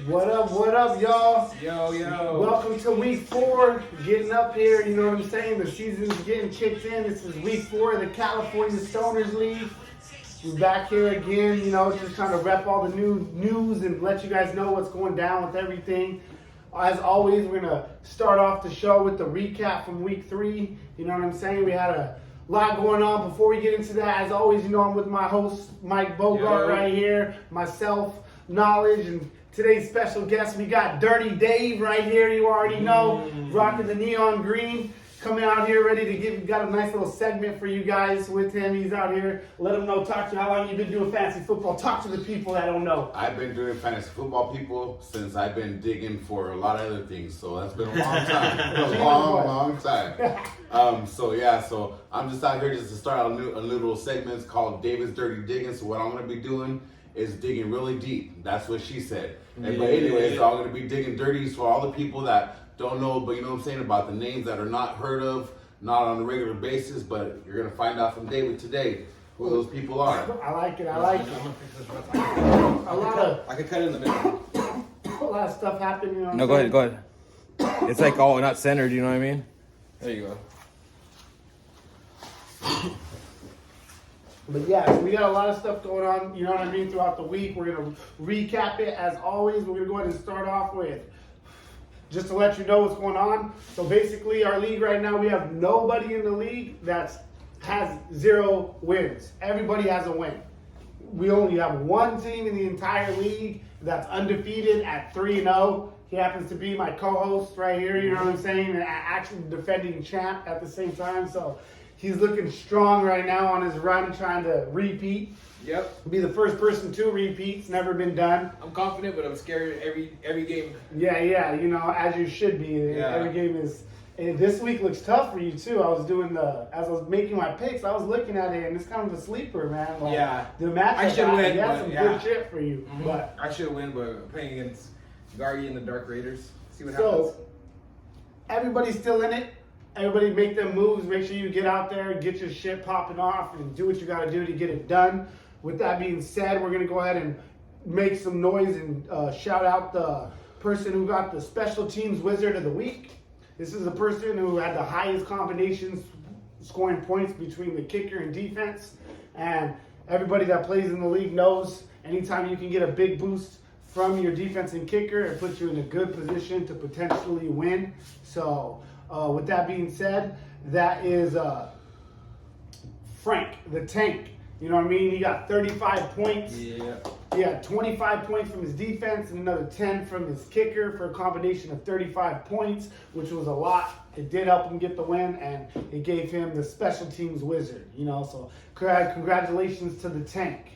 What up, y'all? Yo. Welcome to week 4. Getting up here, you know what I'm saying? The season's getting kicked in. This is week 4 of the California Stoners League. We're back here again, just trying to rep all the new news and let you guys know what's going down with everything. As always, we're going to start off the show with the recap from week 3. You know what I'm saying? We had a lot going on. Before we get into that, as always, I'm with my host, Mike Bogart, right here, myself, Knowledge, and today's special guest, we got Dirty Dave right here. You already know, rocking the neon green, coming out here ready to give. Got a nice little segment for you guys with him. He's out here. Let him know. Talk to you. How long you been doing fantasy football? Talk to the people that don't know. I've been doing fantasy football, people, since I've been digging for a lot of other things. So that's been a long time. long time. So I'm just out here just to start out a new little segment called David's Dirty Digging. So what I'm going to be doing is digging really deep. That's what she said. But anyways, I'm going to be digging dirties for all the people that don't know, but you know what I'm saying, about the names that are not heard of, not on a regular basis, but you're going to find out from David today who those people are. I like it. I'm gonna fix this real time. I could cut it in the middle. A lot of stuff happened, No, go ahead. It's like all not centered, you know what I mean? There you go. But yeah, so we got a lot of stuff going on, you know what I mean, throughout the week. We're going to recap it as always. We're going to go ahead and start off with, just to let you know what's going on. So basically our league right now, we have nobody in the league that has 0 wins. Everybody has a win. We only have one team in the entire league that's undefeated at 3-0. He happens to be my co-host right here, you know what I'm saying, and actually defending champ at the same time. So he's looking strong right now on his run, trying to repeat. Yep. Be the first person to repeat. It's never been done. I'm confident, but I'm scared every game. Yeah, as you should be. Yeah. Every game is. And this week looks tough for you too. As I was making my picks, I was looking at it, and it's kind of a sleeper, man. Like, the matchup, I should win. He has some good shit for you, but I should win. But playing against Guardian and the Dark Raiders, see what so happens. everybody's still in it. Everybody make them moves. Make sure you get out there, get your shit popping off, and do what you got to do to get it done. With that being said, we're going to go ahead and make some noise and shout out the person who got the Special Teams Wizard of the Week. This is the person who had the highest combinations scoring points between the kicker and defense. And everybody that plays in the league knows anytime you can get a big boost from your defense and kicker, it puts you in a good position to potentially win. So with that being said, that is Frank, the Tank. You know what I mean? He got 35 points. Yeah. He had 25 points from his defense and another 10 from his kicker for a combination of 35 points, which was a lot. It did help him get the win, and it gave him the Special Teams Wizard. So congratulations to the Tank.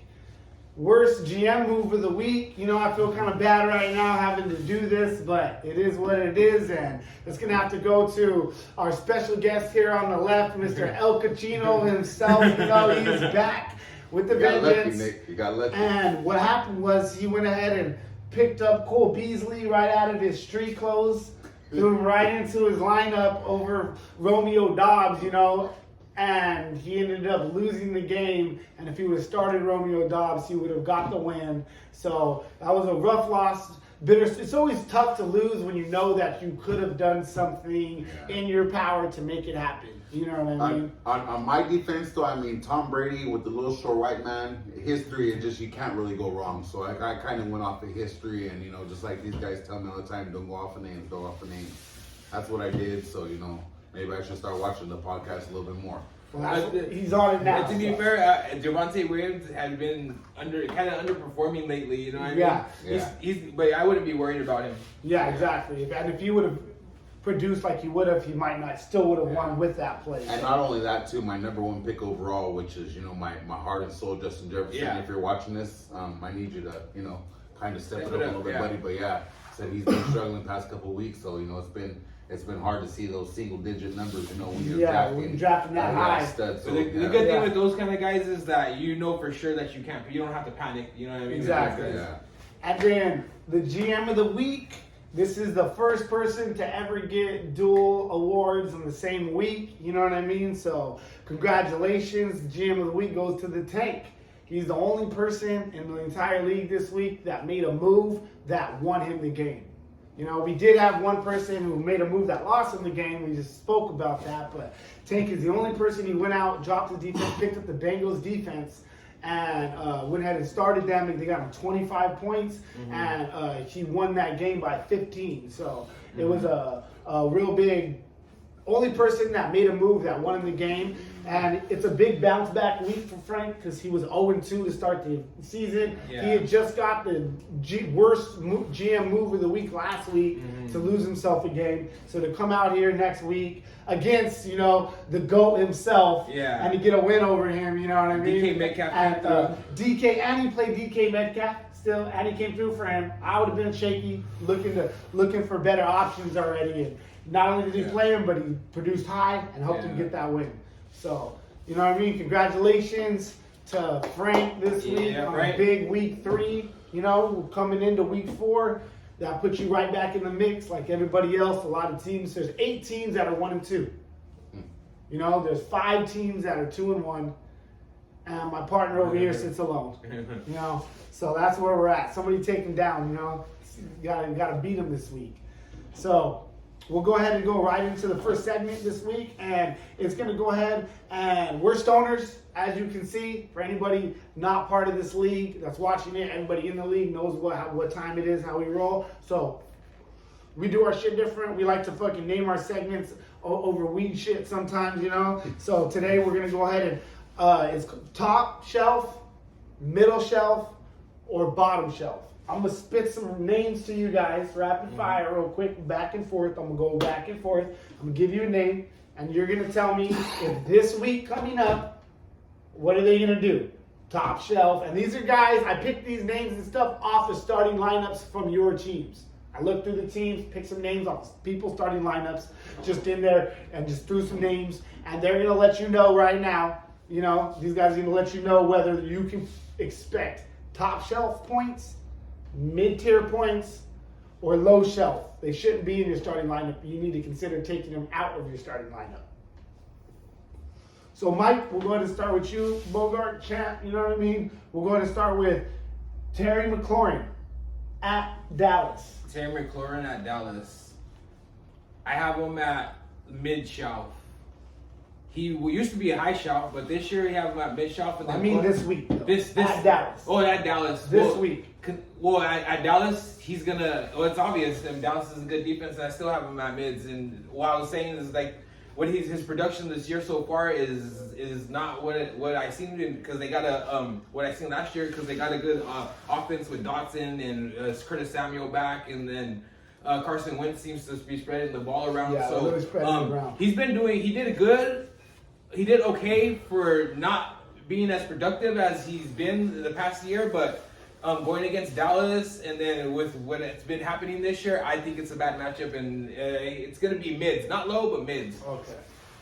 Worst GM move of the week. I feel kind of bad right now having to do this, but it is what it is, and it's going to have to go to our special guest here on the left, Mr. El Cachino himself. He's back with the vengeance. You got lucky. And what happened was he went ahead and picked up Cole Beasley right out of his street clothes, threw him right into his lineup over Romeo Dobbs, and he ended up losing the game. And if he would have started Romeo Dobbs, he would have got the win. So that was a rough loss. It's always tough to lose when you know that you could have done something in your power to make it happen. You know what I mean? On my defense, though, Tom Brady with the little short white man, history, you can't really go wrong. So I kind of went off of history, and, just like these guys tell me all the time, don't go off of names, go off of names. That's what I did, so, maybe I should start watching the podcast a little bit more. Well, he's on it now. To be fair, Javonte Williams had been kind of underperforming lately. You know what I mean? Yeah. But I wouldn't be worried about him. Yeah, exactly. If he would have produced like he would have, he still would have won with that play. And not only that, too, my number 1 pick overall, which is, my heart and soul, Justin Jefferson. Yeah. If you're watching this, I need you to, kind of step it up a little bit, buddy. But said he's been struggling the past couple of weeks, so, it's been hard to see those single-digit numbers, when you're drafting that high. Studs, so the good thing with those kind of guys is that for sure that you don't have to panic. You know what I mean? Exactly. Yeah. And then the GM of the week. This is the first person to ever get dual awards in the same week. You know what I mean? So congratulations. The GM of the week goes to the Tank. He's the only person in the entire league this week that made a move that won him the game. You know, we did have one person who made a move that lost him the game. We just spoke about that. But Tank is the only person who went out, dropped the defense, picked up the Bengals defense, and went ahead and started them. And they got him 25 points, and he won that game by 15. So it was a real big, only person that made a move that won him the game. And it's a big bounce back week for Frank because he was 0-2 to start the season. Yeah. He had just got the worst GM move of the week last week to lose himself a game. So to come out here next week against, you know, the GOAT himself and to get a win over him, you know what I mean? DK Metcalf and he played DK Metcalf still, and he came through for him. I would have been shaky, looking for better options already. And not only did he play him, but he produced high and helped him get that win. So, you know what I mean? Congratulations to Frank this week on a big week 3. You know, coming into week 4, that puts you right back in the mix like everybody else. A lot of teams. There's 8 teams that are 1-2. You know, there's 5 teams that are 2-1, and my partner over here sits alone. You know, so that's where we're at. Somebody take him down. You know, you gotta beat him this week. So. We'll go ahead and go right into the first segment this week, and it's going to go ahead and we're stoners, as you can see. For anybody not part of this league that's watching it, everybody in the league knows what time it is, how we roll. So we do our shit different. We like to fucking name our segments over weed shit sometimes, you know. So today we're going to go ahead and it's top shelf, middle shelf, or bottom shelf. I'm going to spit some names to you guys, rapid fire, real quick, back and forth. I'm going to go back and forth. I'm going to give you a name, and you're going to tell me if this week coming up, what are they going to do? Top shelf. And these are guys, I picked these names and stuff off the starting lineups from your teams. I looked through the teams, picked some names off people's starting lineups, just in there, and just threw some names. And they're going to let you know right now, you know, these guys are going to let you know whether you can expect top shelf points, mid-tier points, or low shelf. They shouldn't be in your starting lineup. You need to consider taking them out of your starting lineup. So, Mike, we're going to start with you, Bogart, champ, you know what I mean? We're going to start with Terry McLaurin at Dallas. Terry McLaurin at Dallas. I have him at mid-shelf. He used to be a high shelf, but this year he have him at mid-shelf. I mean this week. This at Dallas. Oh, at Dallas. This week. Well, at Dallas, he's gonna. Well, it's obvious. Dallas is a good defense, and I still have him at mids. And what I was saying is like, his production this year so far is not what I seen because they got what I seen last year because they got a good offense with Dotson and Curtis Samuel back, and then Carson Wentz seems to be spreading the ball around. Yeah, so spreading around. He's been doing. He did good. He did okay for not being as productive as he's been the past year, but going against Dallas and then with what it's been happening this year, I think it's a bad matchup, and it's going to be mids. Not low, but mids. Okay.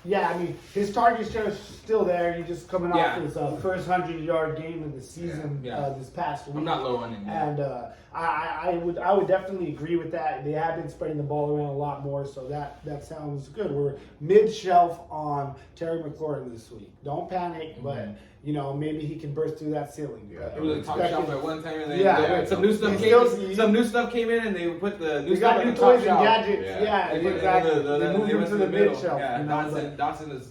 Yeah, I mean, his target share is still there. He's just coming off his first 100-yard game of the season this past week. I'm not low on him. And I would definitely agree with that. They have been spreading the ball around a lot more, so that sounds good. We're mid-shelf on Terry McLaurin this week. Don't panic, but you know, maybe he can burst through that ceiling. It was a top shelf at one time, and then some new stuff came in, and they put the new stuff got new on the top toys shelf. and gadgets. Yeah, exactly. They moved him to the mid shelf. Yeah, you know, Dotson is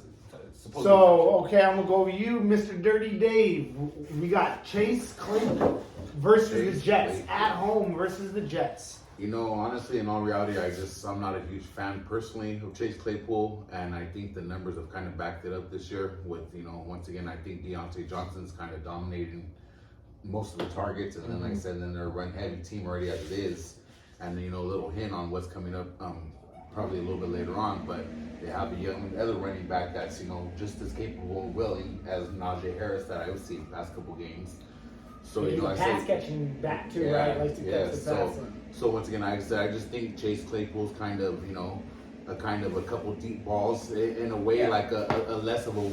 supposed so, okay, I'm going to go with you, Mr. Dirty Dave. We got Chase Claypool versus the Jets. At home versus the Jets. You know, honestly, in all reality, I'm not a huge fan personally of Chase Claypool, and I think the numbers have kind of backed it up this year with, you know, once again, I think Deontay Johnson's kind of dominating most of the targets, and then, like I said, then they're a run-heavy team already as it is, and, you know, a little hint on what's coming up probably a little bit later on, but they have a young other running back that's, you know, just as capable and willing as Najee Harris that I've seen the past couple games. So, he's you know, a pass catching back too, right? Likes to catch the pass. So once again, like I said, I just think Chase Claypool's kind of, you know, a couple deep balls in a way, like a less of a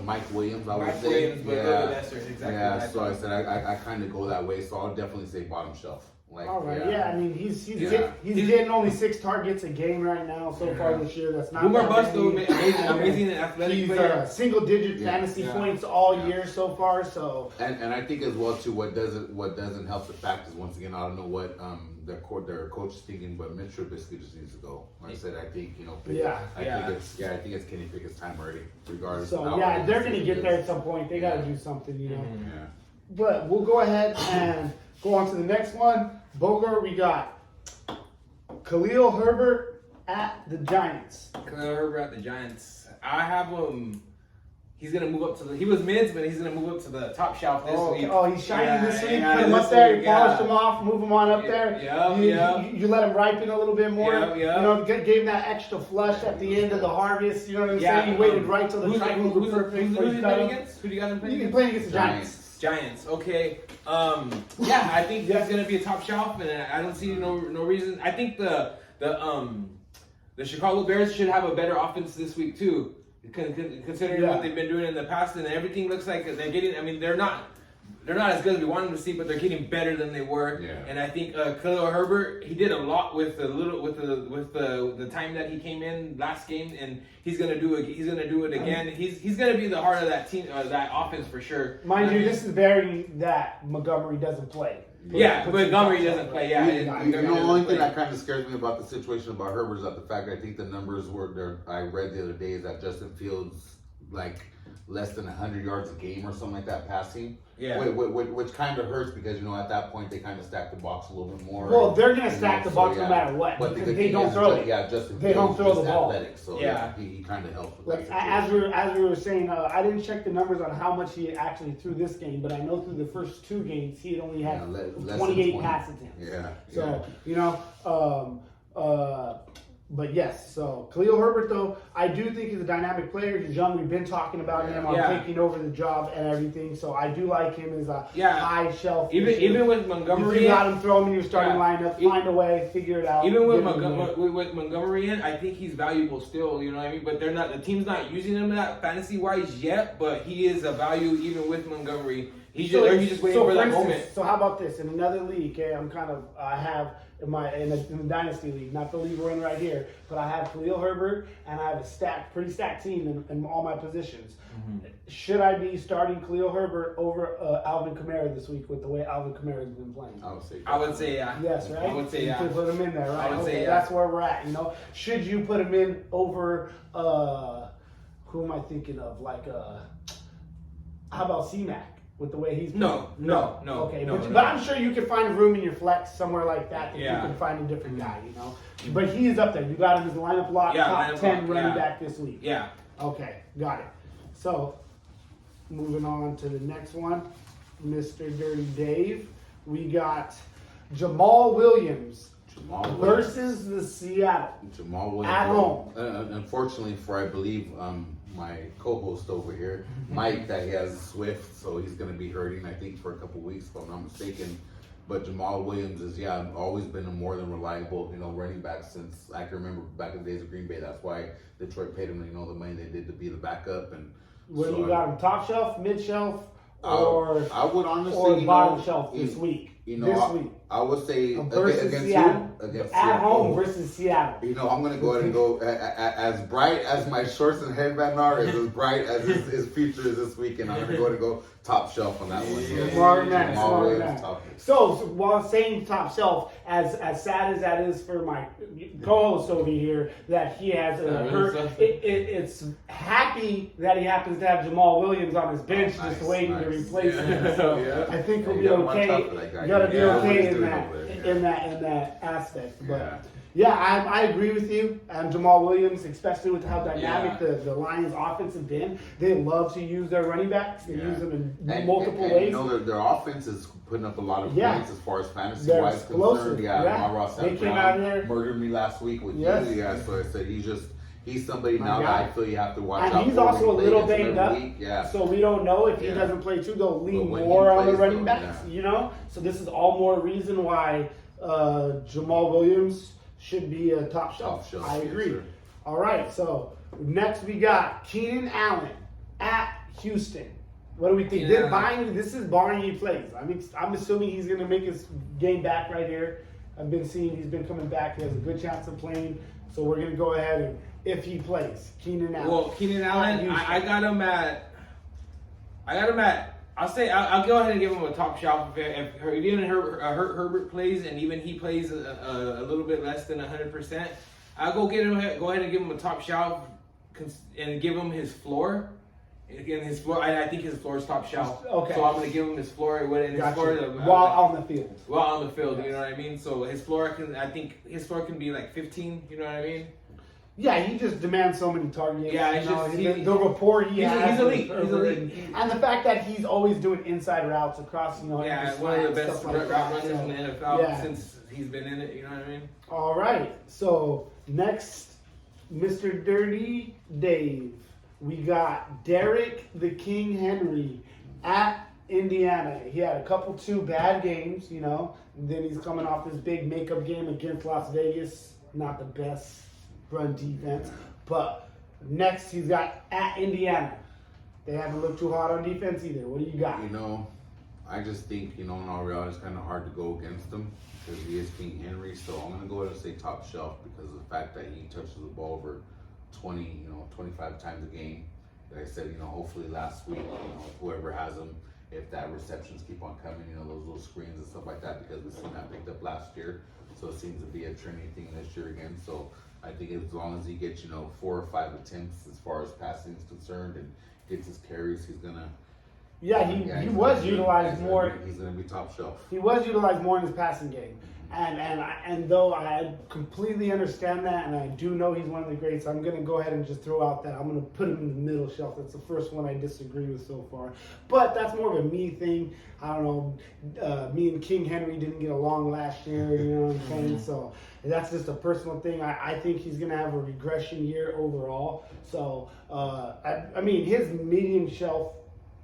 Mike Williams, I would say. Williams, but lesser, exactly. Yeah, so I said I kind of go that way. So I'll definitely say bottom shelf. Like, all right, yeah. I mean, he's getting only 6 targets a game right now so far this year. That's not Boomer that Bust, though, many. amazing athletic He's player. single-digit fantasy points all year so far. So, and I think as well too, what doesn't help the fact is, once again, I don't know what their coach is thinking, but Mcclure basically just needs to go. Like I said, I think I think it's Kenny Pickett's time already, regardless. So they're gonna get there at some point. They gotta do something, you know. Yeah. But we'll go ahead and go on to the next one. Bogart, we got Cleo Herbert at the Giants. Cleo Herbert at the Giants. I have him. He's gonna move up to the. He was mids, but he's gonna move up to the top shelf this week. Oh, he's shining this week. Put him up there. You polished him off. Move him on up there. You let him ripen a little bit more. You know, gave him that extra flush at the end of the harvest. You know what I'm saying? He waited right till the triangles were perfect. Who do you play against? Who do you got him playing? He's playing against the Giants. Okay. I think that's gonna be a top shelf, and I don't see no reason. I think the Chicago Bears should have a better offense this week too, considering what they've been doing in the past, and everything looks like they're getting. I mean, they're not as good as we wanted them to see, but they're getting better than they were. Yeah. And I think Cleo Herbert, he did a lot with the time that he came in last game, and he's gonna do it again. He's gonna be the heart of that team, that offense for sure. Mind you, this is bearing that Montgomery doesn't play. Montgomery doesn't play. The only thing that kind of scares me about the situation about Herbert is that the fact that I think the numbers were there. I read the other day is that Justin Fields like less than 100 yards a game or something like that passing. Yeah. Which kind of hurts because, you know, at that point they kind of stack the box a little bit more. Well, they're going to stack the box no matter what. But they don't throw it. Yeah, Justin they don't throw the ball. Athletic, so he kind of helps with like, that. As we were saying, I didn't check the numbers on how much he actually threw this game, but I know through the first 2 games he had only had 28 pass attempts. Yeah. So, you know, but yes, so Cleo Herbert, though, I do think he's a dynamic player. He's young. We've been talking about him on taking over the job and everything. So I do like him as a high shelf. Even with Montgomery, if you got him, throw him in your starting lineup. Find a way, figure it out. Even with Montgomery in, I think he's valuable still. You know what I mean? But they're not. The team's not using him that fantasy wise yet. But he is a value even with Montgomery. He's just waiting for that moment. So how about this? In another league, I have in the dynasty league, not the league we're in right here, but I have Cleo Herbert and I have a pretty stacked team in all my positions. Mm-hmm. Should I be starting Cleo Herbert over Alvin Kamara this week with the way Alvin Kamara has been playing? I would say yeah. Yes, right? I would say yeah. You could put him in there, right? I would say that's where we're at, you know? Should you put him in over, who am I thinking of? Like, how about C-Mac? With the way he's playing? No. Okay, but I'm sure you can find room in your flex somewhere like that you can find a different guy, you know. But he is up there. You got him as the lineup lock, top 10 running back this week. Yeah. Okay, got it. So, moving on to the next one, Mr. Dirty Dave. We got Jamal Williams versus the Seattle. Jamal Williams at home. Unfortunately for, I believe, my co-host over here, Mike, that he has Swift, so he's going to be hurting, I think, for a couple weeks, if I'm not mistaken. But Jamal Williams is, always been a more than reliable, running back since I can remember back in the days of Green Bay. That's why Detroit paid him, the money they did to be the backup. And where you got him, top shelf, mid shelf, or I would honestly, bottom shelf this week. This week. I would say against Seattle. At home versus Seattle. I'm going to go ahead and go as bright as my shorts and headband are, as bright as his future is this week, and I'm going to go ahead and go top shelf on that one. Smart man. So while saying top shelf, as sad as that is for my co-host over here, that he has it's happy that he happens to have Jamal Williams on his bench just waiting to replace him. So I think he'll be okay. You gotta be okay in that aspect. But I agree with you. Jamal Williams, especially with how dynamic the Lions' offense has been, they love to use their running backs. They use them in multiple ways. Their offense is putting up a lot of points as far as fantasy-wise concerned. They came out here, murdered me last week with you. Yeah, so I said he's somebody now that I feel you have to watch out for. And he's also a little banged up, so we don't know if he doesn't play too. They'll lean more on the running backs, So this is all more reason why Jamal Williams should be a top shelf. I agree. Sure. All right, so next we got Keenan Allen at Houston. What do we think? Yeah. This is barring he plays. I mean, I'm assuming he's going to make his game back right here. I've been seeing he's been coming back. He has a good chance of playing. So we're going to go ahead and, if he plays, Keenan Allen. Well, Keenan Allen, I got him at. I'll go ahead and give him a top shelf if even Herbert plays and even he plays a little bit less than 100%. I'll go ahead and give him a top shelf and give him his floor. Again, his floor. I think his floor is top shelf. Okay. So I'm gonna give him his floor. While on the field. While on the field, you know what I mean. So his floor can be like 15. You know what I mean. Yeah, he just demands so many targets. Yeah, it's the rapport he has. He's elite. He's elite. And the fact that he's always doing inside routes across, Yeah, one of the best route runners in the NFL since he's been in it. You know what I mean. All right. So next, Mr. Dirty Dave. We got Derrick the King Henry at Indiana. He had two bad games, you know. And then he's coming off this big makeup game against Las Vegas. Not the best run defense. But next he's got at Indiana. They haven't looked too hard on defense either. What do you got? You know, I just think, in all reality, it's kind of hard to go against him because he is King Henry. So I'm going to go ahead and say top shelf because of the fact that he touches the ball over 25 times a game. Like I said, hopefully last week, whoever has him, if that receptions keep on coming, those little screens and stuff like that, because we've seen that picked up last year. So it seems to be a trending thing this year again. So I think as long as he gets, 4 or 5 attempts as far as passing is concerned and gets his carries, he's gonna. Yeah, he was utilized more. He's gonna be top shelf. He was utilized more in his passing game. And though I completely understand that, and I do know he's one of the greats, I'm going to go ahead and just throw out that I'm going to put him in the middle shelf. That's the first one I disagree with so far. But that's more of a me thing. I don't know. Me and King Henry didn't get along last year, you know what I'm saying? So that's just a personal thing. I think he's going to have a regression year overall. So, I mean, his medium shelf,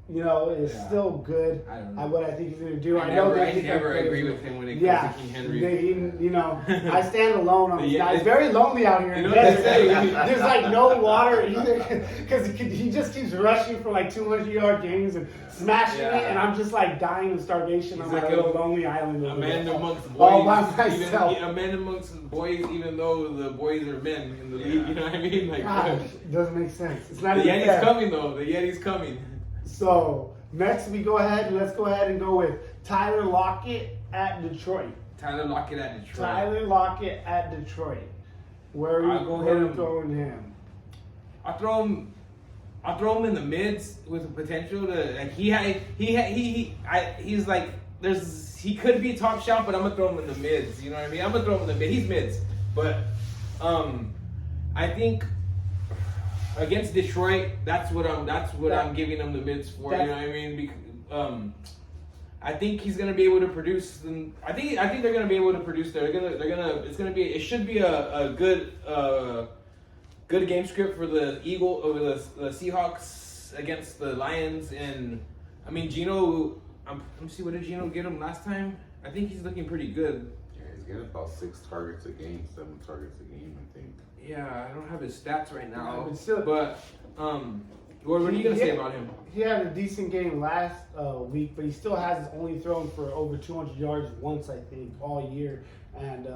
is still good at what I think he's going to do. I never agree with him when it comes to King Henry. I stand alone on this guy. It's very lonely out here. There's like no water either because he just keeps rushing for like 200-yard games and smashing it, and I'm just like dying of starvation on my little lonely island. A man amongst boys. All by myself. A man amongst boys, even though the boys are men in the league. You know what I mean? Like, gosh, it doesn't make sense. It's not the even Yeti's fair. coming though. The Yeti's coming. So next let's go ahead and go with Tyler Lockett at Detroit. Tyler Lockett at Detroit. Where are you throwing him? I'll throw him in the mids with the potential to like he's like he could be top shelf, but I'm gonna throw him in the mids. You know what I mean? I'm gonna throw him in the mid. He's mids, but I think. Against Detroit, that's what I'm giving them the mids for. You know what I mean? I think he's gonna be able to produce. I think they're gonna be able to produce. It should be a good game script for the the Seahawks against the Lions. And I mean Geno. Let me see, what did Geno get him last time? I think he's looking pretty good. Yeah, he's getting about 6 targets a game, 7 targets a game, I think. Yeah, I don't have his stats right now. But what are you gonna say about him? He had a decent game last week, but he still has only thrown for over 200 yards once, I think, all year. And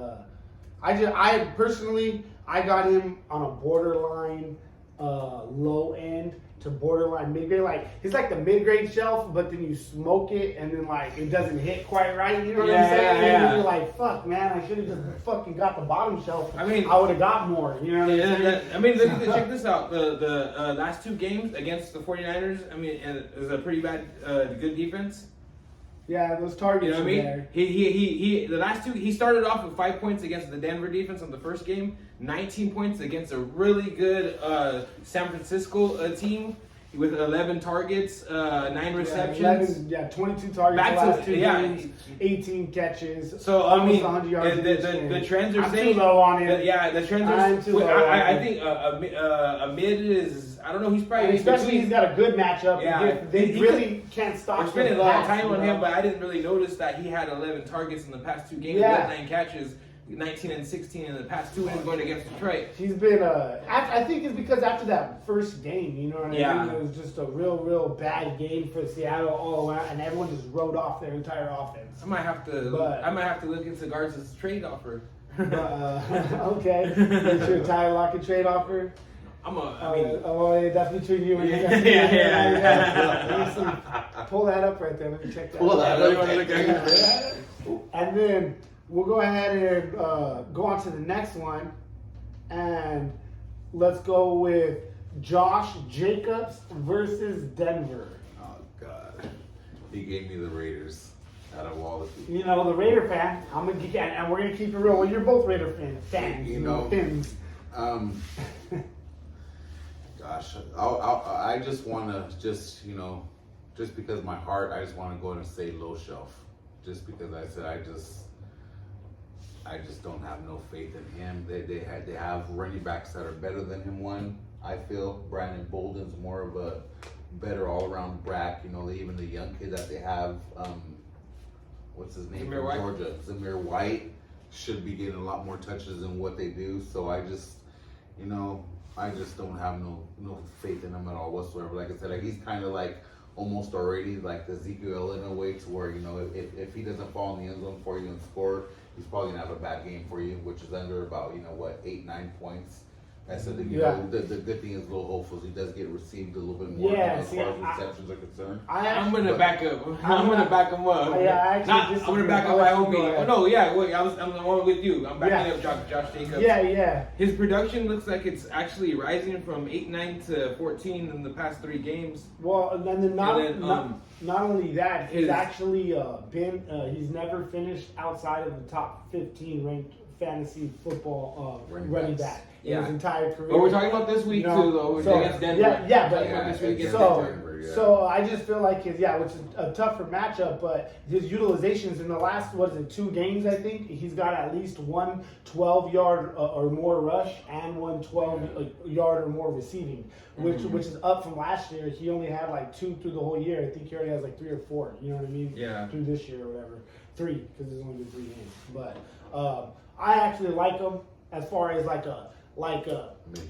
I personally got him on a borderline low end to borderline mid-grade. Like, he's like the mid-grade shelf, but then you smoke it and then like it doesn't hit quite right. You know what I'm saying? And then you're like, fuck, man, I should have just fucking got the bottom shelf. I mean, I would have got more. You know what I'm saying? Check this out. The last 2 games against the 49ers, I mean, it was a pretty bad, good defense. Yeah, those targets. You know what I mean? The last 2, he started off with 5 points against the Denver defense on the first game, 19 points against a really good San Francisco team with 11 targets, 9 receptions. 22 targets the last 2 games, 18 catches. So I mean, 100 yards the trends are I'm saying too low on him. The trends are. I'm too low. I think a mid is. I don't know. He's probably especially he's got a good matchup. Yeah, they really can't stop. We're spending a lot of time on him, but I didn't really notice that he had 11 targets in the past 2 games with 9 catches. 19 and 16 in the past 2 wins going against Detroit. He's been, I think it's because after that first game, you know what I mean? It was just a real bad game for Seattle all around, and everyone just wrote off their entire offense. I might have to look into Garza's trade offer. Okay. Is your Tyler Lockett trade offer? Yeah, definitely between you and pull that up right there. Let me check that. Pull that up. And then we'll go ahead and go on to the next one, and let's go with Josh Jacobs versus Denver. Oh God, he gave me the Raiders out of all the people. You know, the Raider fan. I'm gonna get, and we're gonna keep it real. Well, you're both Raider fans. You know, Fins. Gosh, I just want to just because my heart, I just want to go and say low shelf, just because I said I just don't have no faith in him. They have running backs that are better than him. I feel Brandon Bolden's more of a better all around back. You know, even the young kid that they have, what's his name from Georgia, Zamir White, should be getting a lot more touches than what they do. So I just don't have no faith in him at all whatsoever. Like I said, he's kind of like almost already like Ezekiel in a way, to where if he doesn't fall in the end zone for you and score, he's probably gonna have a bad game for you, which is under about 8-9 points. I said that the good thing is little hopefuls. He does get received a little bit more as far as receptions are concerned. I'm gonna back up. I'm gonna back him up. I'm gonna back up my homie. No, yeah, wait, I'm the one with you. I'm backing up Josh Jacobs. Yeah. His production looks like it's actually rising from 8-9 to 14 in the past 3 games. Well, and then not only that, he's actually he's never finished outside of the top 15 ranked fantasy football running back. In his entire career. But we're talking about this week too, though. Against Denver. So I just feel like which is a tougher matchup, but his utilizations in the last 2 games, I think he's got at least one 12-yard or more rush and one 12-yard or more receiving, which is up from last year. He only had 2 through the whole year. I think he already has 3 or 4. You know what I mean? Yeah. Through this year or whatever, 3 because there's only been 3 games. But I actually like him as far as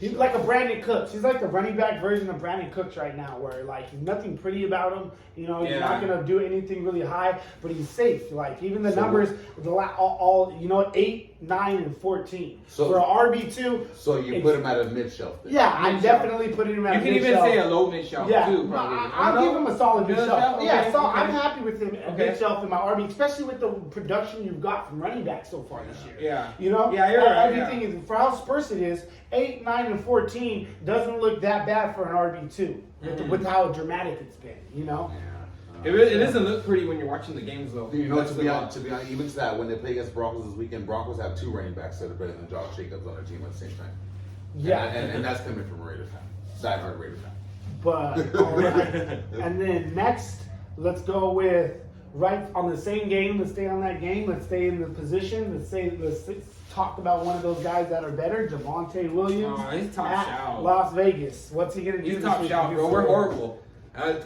he's like a Brandon Cooks. He's like the running back version of Brandon Cooks right now, where he's nothing pretty about him. He's not gonna do anything really high, but he's safe. Even the numbers, all 8, 9, and 14 for an RB2. So you put him at a mid shelf. Yeah, I'm definitely putting him at a mid shelf. You can even say a low mid shelf too. Probably. I'll give him a solid mid shelf. Okay, Yeah, so I'm happy with him at mid shelf in my RB, especially with the production you've got from running back so far this year. Yeah. You know? Yeah, you're right. Everything is, for how sparse it is, 8, 9, and 14 doesn't look that bad for an RB2 with how dramatic it's been, you know? Yeah. It doesn't look pretty when you're watching the games, though. To be honest, even to that, when they play against Broncos this weekend, Broncos have 2 running backs that are better than Josh Jacobs on their team at the same time. Yeah. And that's coming from a Raider fan. Diehard Raider fan. But, all right. And then next, let's go with right on the same game. Let's stay on that game. Let's stay in the position. Let's talk about one of those guys that are better, Javonte Williams. Oh, he's top shelf. Las Vegas. What's he gonna do? He's top shelf, bro. We're horrible.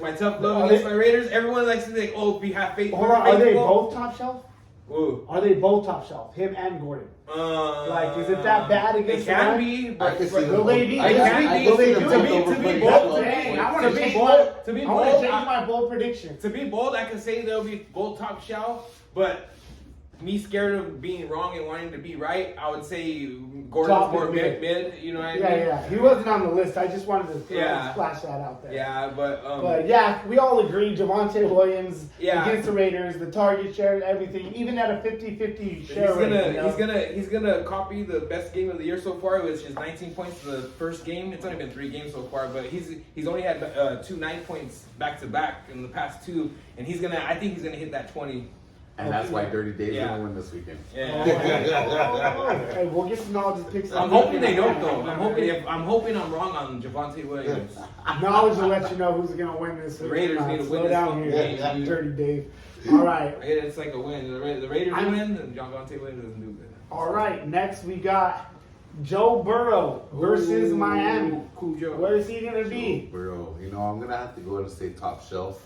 My tough love against my Raiders. Everyone likes to think, "Oh, we have faith." Hold on, are they both top shelf? Ooh. Are they both top shelf? Him and Gordon. Is it that bad against? It can be, but will they be? To be bold, change my bold prediction. To be bold, I can say they'll be both top shelf, but me scared of being wrong and wanting to be right, I would say Gordon's more mid, you know what I mean? Yeah. He wasn't on the list. I just wanted to splash that out there. Yeah, but we all agree Javonte Williams against the Raiders, the target share, everything, even at a 50-50 share He's gonna copy the best game of the year so far, which is 19 points in the first game. It's only been 3 games so far, but he's only had 2 9 points back to back in the past 2, and I think he's gonna hit that 20. And that's why Dirty Dave's going to win this weekend. Yeah. Hey, we'll get some knowledge and picks. I'm hoping they don't, though. I'm hoping I'm wrong on Javonte Williams. Knowledge will let you know who's going to win this. The Raiders need to win Slow this down here, Dirty Dave. All right. It's like a win. The Raiders win, and Javonte Williams doesn't do good. All right. Next, we got Joe Burrow versus Miami. Cujo. Where is he going to be? Burrow. I'm going to have to go ahead and say top shelf.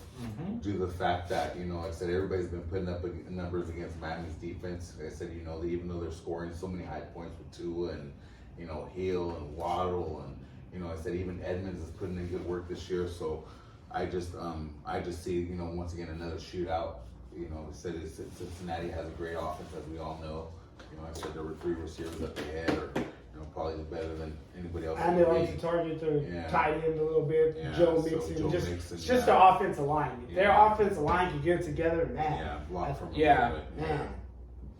due to the fact that, like I said, everybody's been putting up numbers against Miami's defense. Like I said, even though they're scoring so many high points with Tua and, Hill and Waddle and, I said even Edmonds is putting in good work this year. So I just see, once again, another shootout. I said Cincinnati has a great offense, as we all know. I said there were 3 receivers that they had, or probably better than anybody else. And they like to target their tight end a little bit. Yeah, Joe so Mixon. Joe It's Mixon, just their offensive line. If their offensive line can get it together, man. Yeah, block from man.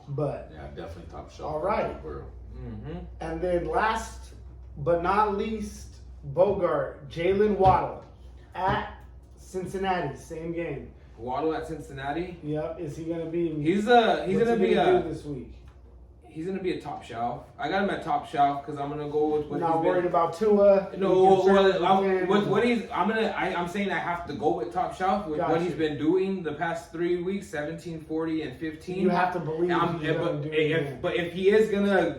But definitely top shelf. All right. Mm-hmm. And then last but not least, Bogart, Jalen Waddle at Cincinnati, same game. Waddle at Cincinnati. Yep. Is he gonna be? He's gonna be this week. He's gonna be a top shelf. I got him at top shelf because I'm gonna go with what Not he's worried been. about Tua. No, I'm saying I have to go with top shelf with what he's been doing the past 3 weeks, 17, 40, and 15. You have to believe. But if he is gonna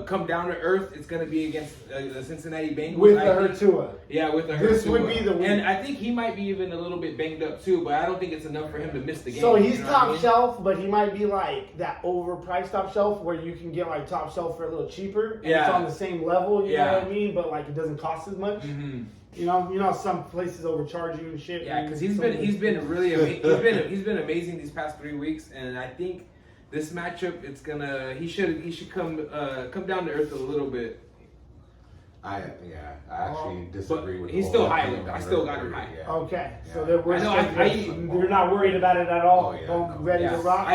come down to earth, it's gonna be against the Cincinnati Bengals with the Tua. Yeah, with the This would be the week. And I think he might be even a little bit banged up too, but I don't think it's enough for him to miss the game. So he's top shelf, but he might be like that overpriced top shelf where you can get like top shelf for a little cheaper. And it's on the same level, you know what I mean? But like it doesn't cost as much. Mm-hmm. You know, some places overcharge you and shit. Yeah, because he's been really he's been amazing these past 3 weeks, and I think this matchup he should come down to earth a little bit. I actually disagree with. He's still high though. I still got him high. Yeah. Okay, so you're not worried about it at all. Ready to rock.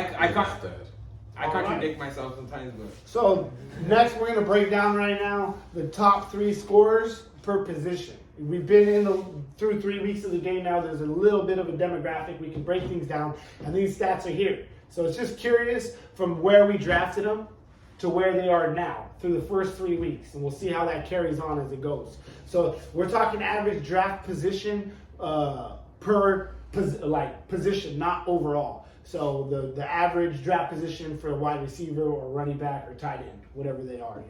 I contradict myself sometimes, but so next we're gonna break down right now the top 3 scorers per position. We've been through 3 weeks of the game now. There's a little bit of a demographic. We can break things down, and these stats are here. So it's just curious from where we drafted them to where they are now through the first 3 weeks, and we'll see how that carries on as it goes. So we're talking average draft position per position, not overall. So the average draft position for a wide receiver or running back or tight end, whatever they are,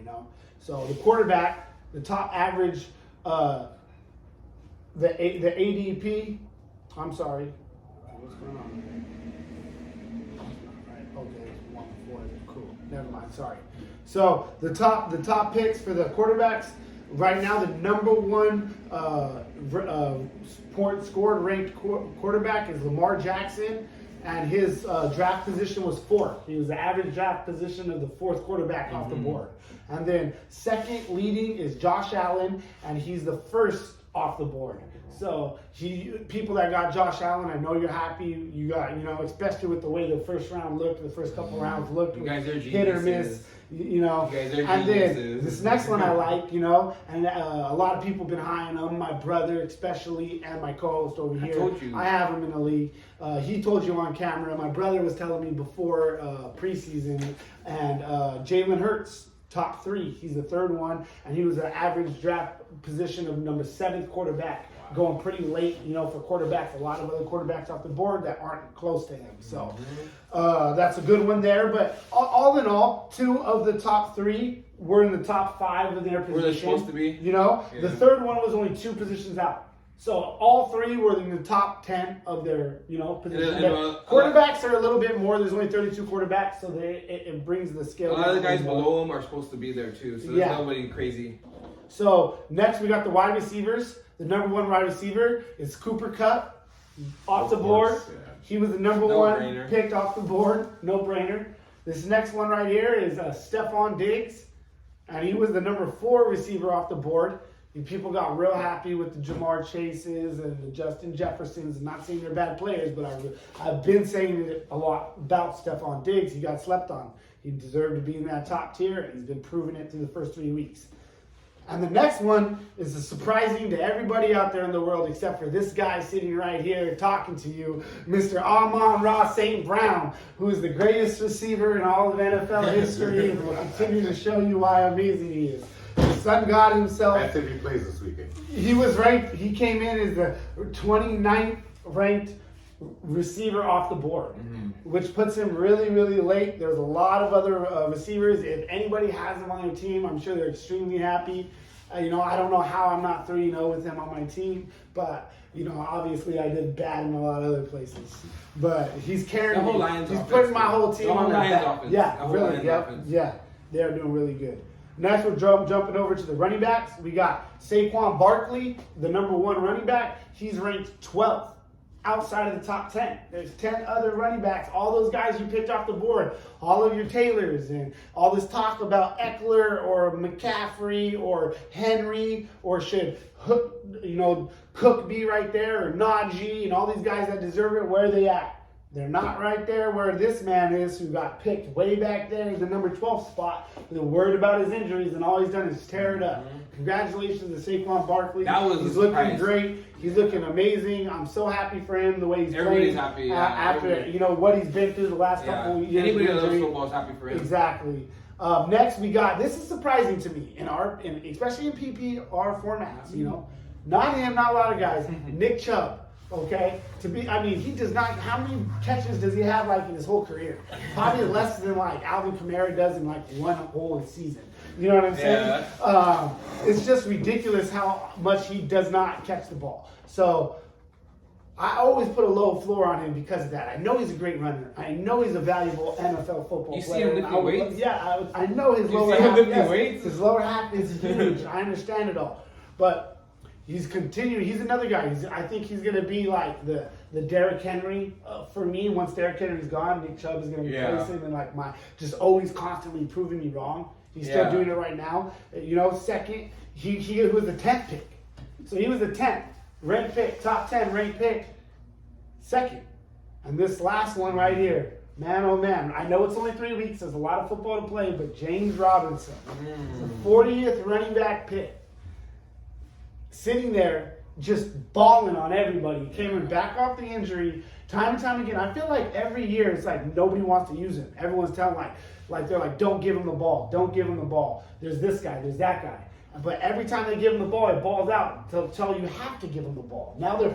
So the quarterback, the top average, the ADP. I'm sorry. What's going on? Okay, it's 1 before. Cool. Never mind. Sorry. So the top picks for the quarterbacks right now, the number 1 scored ranked quarterback is Lamar Jackson, and his draft position was 4th. He was the average draft position of the 4th quarterback off the board. And then second leading is Josh Allen, and he's the 1st off the board. So people that got Josh Allen, I know you're happy. You got, especially with the way the first round looked, the first couple rounds looked, you guys are hit or miss. You guys are and geniuses. then this next one I like, and a lot of people been high on him. My brother, especially, and my co-host over here. I told you. I have him in the league. He told you on camera. My brother was telling me before preseason, and Jalen Hurts. Top 3. He's the 3rd one, and he was an average draft position of number 7th quarterback, going pretty late, for quarterbacks. A lot of other quarterbacks off the board that aren't close to him. So that's a good one there. But all in all, 2 of the top 3 were in the top 5 of their position. Where they're supposed to be. The 3rd one was only 2 positions out. So all 3 were in the top 10 of their, position. Quarterbacks are a little bit more. There's only 32 quarterbacks, so it brings the scale. A lot of the guys below them are supposed to be there too, so there's nobody crazy. So next we got the wide receivers. The number 1 wide receiver is Cooper Kupp, off the board. Yeah. He was the number 1 picked off the board. No brainer. This next one right here is Stephon Diggs, and he was the number 4 receiver off the board. People got real happy with the Jamar Chases and the Justin Jeffersons. I'm not saying they're bad players, but I've been saying it a lot about Stephon Diggs. He got slept on. He deserved to be in that top tier, and he's been proving it through the first 3 weeks. And the next one is surprising to everybody out there in the world, except for this guy sitting right here talking to you, Mr. Amon-Ra St. Brown, who is the greatest receiver in all of NFL history, and will continue to show you why amazing he is. The Sun God himself. That's if he plays this weekend. He was ranked. He came in as the 29th ranked receiver off the board, which puts him really, really late. There's a lot of other receivers. If anybody has him on their team, I'm sure they're extremely happy. You know, I don't know how I'm not 3-0 with him on my team, but you know, obviously I did bad in a lot of other places. But he's carrying The whole me. Lions He's offense, putting my whole team the whole on their Lions back. offense. Yeah, The whole really. Lions Yeah, offense. yeah, they're doing really good. Next, we're jumping over to the running backs. We got Saquon Barkley, the number 1 running back. He's ranked 12th outside of the top 10. There's 10 other running backs. All those guys you picked off the board, all of your Taylors, and all this talk about Eckler or McCaffrey or Henry, or should Cook be right there, or Najee, and all these guys that deserve it. Where are they at? They're not right there where this man is, who got picked way back there in the number 12 spot. They're worried about his injuries, and all he's done is tear it up. Congratulations to Saquon Barkley. He's looking great. He's looking amazing. I'm so happy for him, the way he's Everybody's playing. happy. After what he's been through the last couple of years. Anybody that loves injury. football is happy for him. Exactly. Next, we got, this is surprising to me, especially in PPR formats, not him, not a lot of guys. Nick Chubb. Okay, he does not. How many catches does he have in his whole career? Probably less than Alvin Kamara does in one whole season. You know what I'm saying? Yeah. It's just ridiculous how much he does not catch the ball. So I always put a low floor on him because of that. I know he's a great runner. I know he's a valuable NFL football player. You see him lifting weights? Yeah, I know his lower half. half. Lifting weights? His lower half is huge. I understand it all, but. He's continuing. He's another guy. I think he's going to be like the Derrick Henry for me. Once Derrick Henry's gone, Nick Chubb is going to replace him, and just always constantly proving me wrong. He's still doing it right now. Second, he was the 10th pick. So he was the 10th ranked pick, top 10 ranked pick, second. And this last one right here, man, oh man. I know it's only 3 weeks. There's a lot of football to play, but James Robinson, the 40th running back pick. Sitting there, just balling on everybody. Came back off the injury, time and time again. I feel like every year it's nobody wants to use him. Everyone's telling they're don't give him the ball, don't give him the ball. There's this guy, there's that guy. But every time they give him the ball, it balls out to tell you have to give him the ball. Now they're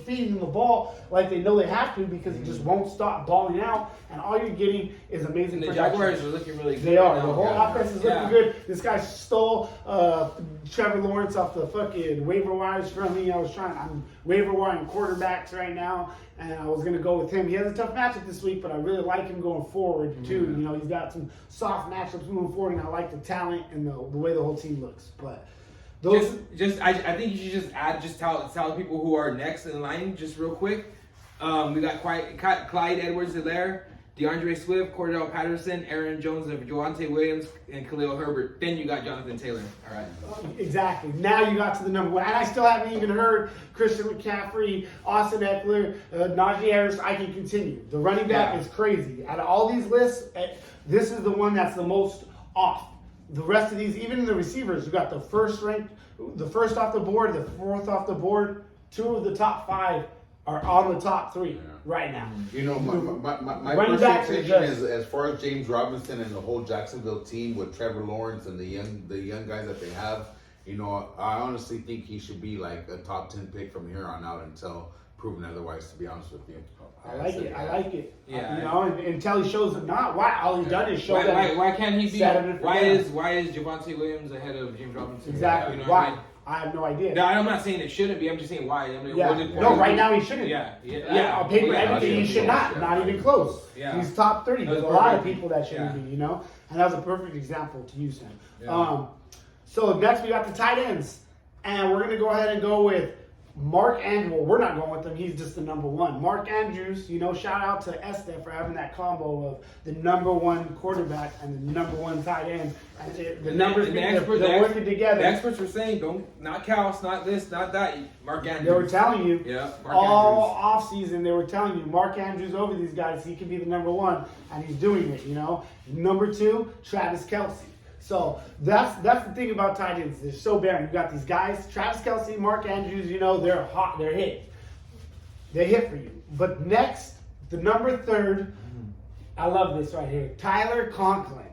feeding him the ball like they know they have to, because he just won't stop balling out, and all you're getting is amazing The production. Jaguars are looking really good. They are. Right now. The whole offense is looking good. This guy stole Trevor Lawrence off the fucking waiver wires from me. I'm waiver wiring quarterbacks right now, and I was going to go with him. He has a tough matchup this week, but I really like him going forward, too. He's got some soft matchups moving forward, and I like the talent and the way the whole team looks. But I think you should just tell people who are next in line just real quick. We got Clyde Edwards-Helaire, Deandre Swift, Cordell Patterson, Aaron Jones, and Javonte Williams, and Cleo Herbert. Then you got Jonathan Taylor. All right. Exactly. Now you got to the number 1. And I still haven't even heard Christian McCaffrey, Austin Eckler, Najee Harris. I can continue. The running back is crazy. Out of all these lists, this is the one that's the most off. The rest of these, even in the receivers, you got the first off the board, the 4th off the board. 2 of the top 5 are on the top 3 right now. My personal opinion is, as far as James Robinson and the whole Jacksonville team with Trevor Lawrence and the young guys that they have, I honestly think he should be a top 10 pick from here on out until proven otherwise, to be honest with you. I like it. Yeah. Until he shows it not. Why? All he's done is show that. Why can't he be? Why is Javonte Williams ahead of James Robinson? Exactly. Why? I have no idea. No, I'm not saying it shouldn't be. I'm just saying why. Right now he shouldn't. Yeah. On paper, everything he should not. Not even close. Yeah. He's top 30. There's a lot of people that shouldn't be. And that was a perfect example to use him. Yeah. So next we got the tight ends, and we're gonna go ahead and go with Mark Andrews. Well, we're not going with him. He's just the number 1. Mark Andrews, shout out to Esther for having that combo of the number 1 quarterback and the number 1 tight end. And the numbers, they're working together. The experts were saying, not Kels, not this, not that. Mark Andrews. They were telling you, Mark all offseason, they were telling you, Mark Andrews over these guys, he can be the number 1, and he's doing it, Number 2, Travis Kelce. So that's the thing about tight ends. They're so barren. You got these guys, Travis Kelce, Mark Andrews, they're hot, they're hit. They hit for you. But next, the number 3rd, I love this right here. Tyler Conklin,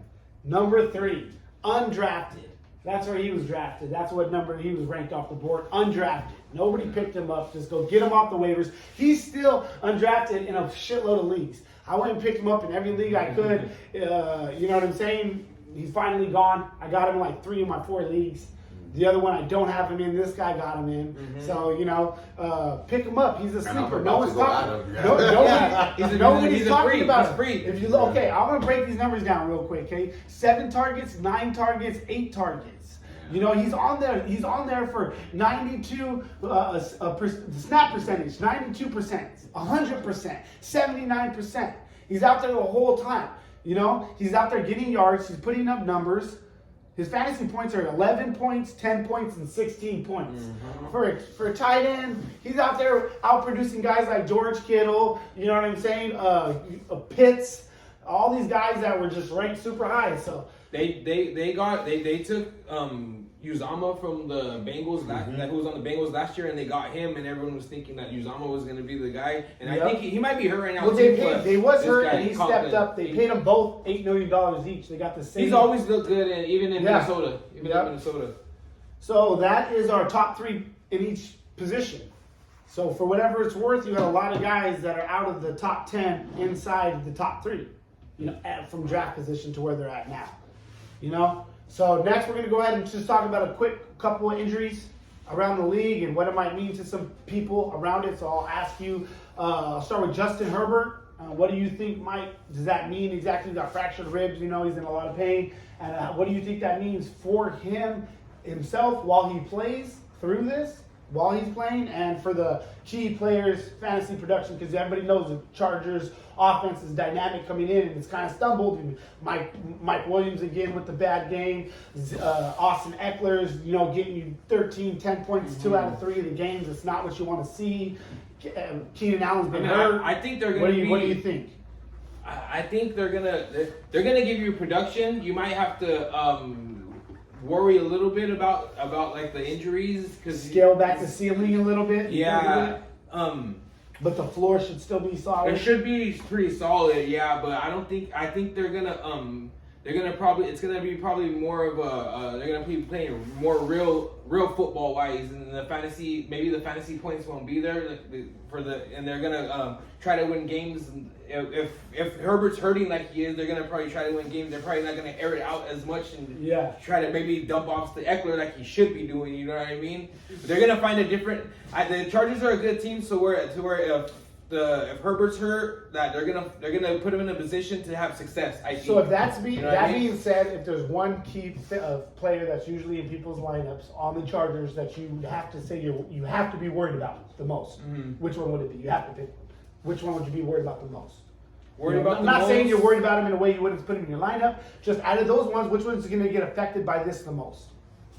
number 3, undrafted. That's where he was drafted. That's what number he was ranked off the board. Undrafted. Nobody picked him up. Just go get him off the waivers. He's still undrafted in a shitload of leagues. I went and picked him up in every league I could. You know what I'm saying? He's finally gone. I got him in 3 of my 4 leagues. The other one, I don't have him in. This guy got him in. Mm-hmm. So, pick him up. He's a sleeper. No one's talking. Nobody's talking about him. If you look, okay, I'm going to break these numbers down real quick, okay? 7 targets, 9 targets, 8 targets. He's on there. He's on there for 92 snap percentage, 92%, 100%, 79%. He's out there the whole time. He's out there getting yards. He's putting up numbers. His fantasy points are 11 points, 10 points, and 16 points. Mm-hmm. For a tight end, he's out there outproducing guys like George Kittle. You know what I'm saying? Pitts, all these guys that were just ranked super high. So they took Uzama from the Bengals, who was on the Bengals last year, and they got him, and everyone was thinking that Uzama was going to be the guy. And I think he might be hurt right now. Well, they was hurt, and he Conklin stepped up. They paid them both $8 million each. They got the same. He's always looked good, and even in Minnesota. In Minnesota. So that is our top 3 in each position. So for whatever it's worth, you got a lot of guys that are out of the top 10 inside the top 3. From draft position to where they're at now. So next we're going to go ahead and just talk about a quick couple of injuries around the league and what it might mean to some people around it. So I'll ask you, I'll start with Justin Herbert. What do you think does that mean exactly? He got fractured ribs, he's in a lot of pain. And what do you think that means for himself while he plays through this? While he's playing, and for the key players' fantasy production, because everybody knows the Chargers' offense is dynamic coming in, and it's kind of stumbled. And Mike Williams again with the bad game. Austin Eckler's, getting you 10 points, 2 out of 3 of the games. It's not what you want to see. Keenan Allen's been hurt. I think they're going to. What do you think? I think they're gonna give you production. You might have to. Worry a little bit about like the injuries because scale back the ceiling a little bit. Yeah. But the floor should still be solid. It should be pretty solid, yeah. But I think they're gonna probably it's gonna be probably more of they're gonna be playing more real football wise, and the fantasy points won't be there and they're gonna try to win games. If Herbert's hurting like he is, they're gonna probably try to win games. They're probably not gonna air it out as much and try to maybe dump off the Eckler like he should be doing. You know what I mean? But they're gonna find a different. The Chargers are a good team, so where if Herbert's hurt, that they're gonna put him in a position to have success. I think. So if being said, if there's one key player that's usually in people's lineups on the Chargers that you have to say you have to be worried about the most, which one would it be? You have to pick. Which one would you be worried about the most? I'm not saying you're worried about him in a way you wouldn't put him in your lineup. Just out of those ones, which one's going to get affected by this the most?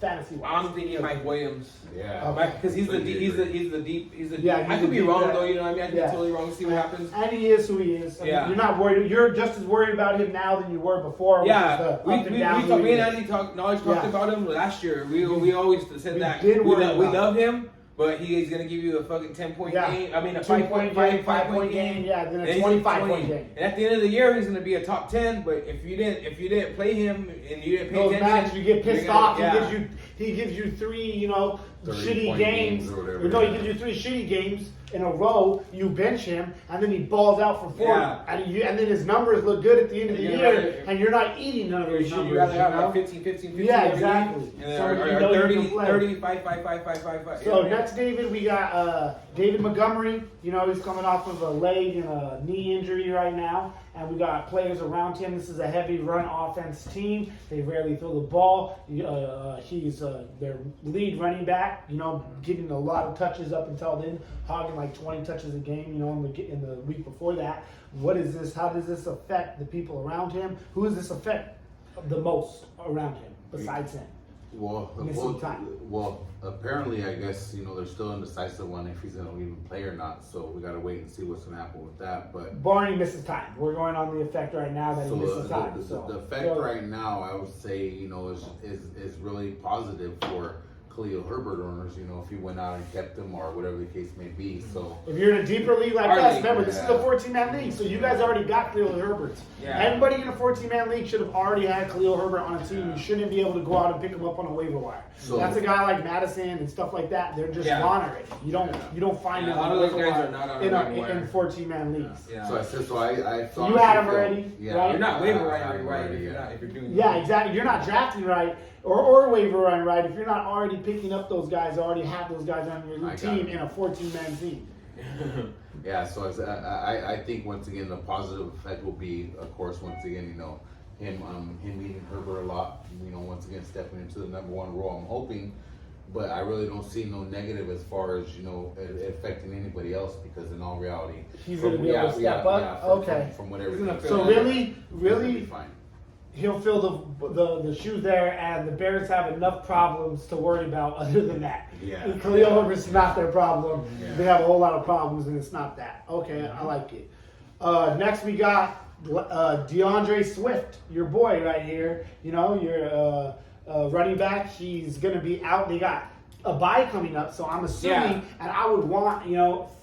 Fantasy-wise. I'm thinking Mike Williams. Yeah. Because he's the deep. Yeah, I could be wrong though. You know what I mean? I could be totally wrong. See what happens. And he is who he is. You're not worried. You're just as worried about him now than you were before. Yeah. Me and Andy talked about him last year. We always said that we love him. But he's gonna give you a fucking 10-point game. I mean, a 5-point game. Yeah, then a 25-point game. And at the end of the year, he's gonna be a top 10. But if you didn't play him and you didn't pay attention, matches, you get pissed off. He gives you 3, shitty games. He gives you 3 shitty games in a row. You bench him, and then he balls out for 40. And then his numbers look good at the end of the year, and you're not eating none of those numbers. You'd rather have 15. Yeah, exactly. Or 30, 5. So next, David, we got David Montgomery. He's coming off of a leg and a knee injury right now. And we got players around him. This is a heavy run offense team. They rarely throw the ball. He's their lead running back, getting a lot of touches up until then, hogging like 20 touches a game, in the week before that. What is this? How does this affect the people around him? Who does this affect the most around him besides him? Well, apparently, I guess, they're still indecisive on if he's going to even play or not. So we got to wait and see what's going to happen with that. But barring misses time, we're going on the effect right now that he misses time. The effect right now, I would say, is really positive for Cleo Herbert owners, if he went out and kept him or whatever the case may be. So if you're in a deeper league like us, remember this is a 14-man league, so you guys already got Cleo Herbert. Yeah. Everybody in a 14-man league should have already had Cleo Herbert on a team. You shouldn't be able to go out and pick him up on a waiver wire. So that's a guy like Madison and stuff like that. They're just gone already. You don't find them. A lot of those guys are not on in 14-man leagues. Yeah. So I thought you had him already. Yeah, right? You're not waiver wire right if you're doing. Yeah, exactly. You're not drafting right. or waiver wire, right? If you're not already picking up those guys, already have those guys on your team in a 14-man team. Yeah, so I think once again the positive effect will be, of course, once again, him meeting Herbert a lot, once again stepping into the number one role. I'm hoping, but I really don't see no negative as far as it affecting anybody else, because in all reality, he's going to be able to step up. Okay. From whatever. So really, fine. He'll fill the shoes there, and the Bears have enough problems to worry about other than that. Yeah. Cleo Herbert's not their problem. Yeah. They have a whole lot of problems, and it's not that. Okay, I like it. Next we got Deandre Swift, your boy right here. Your running back. He's going to be out. They got a bye coming up, so I'm assuming, and I would want,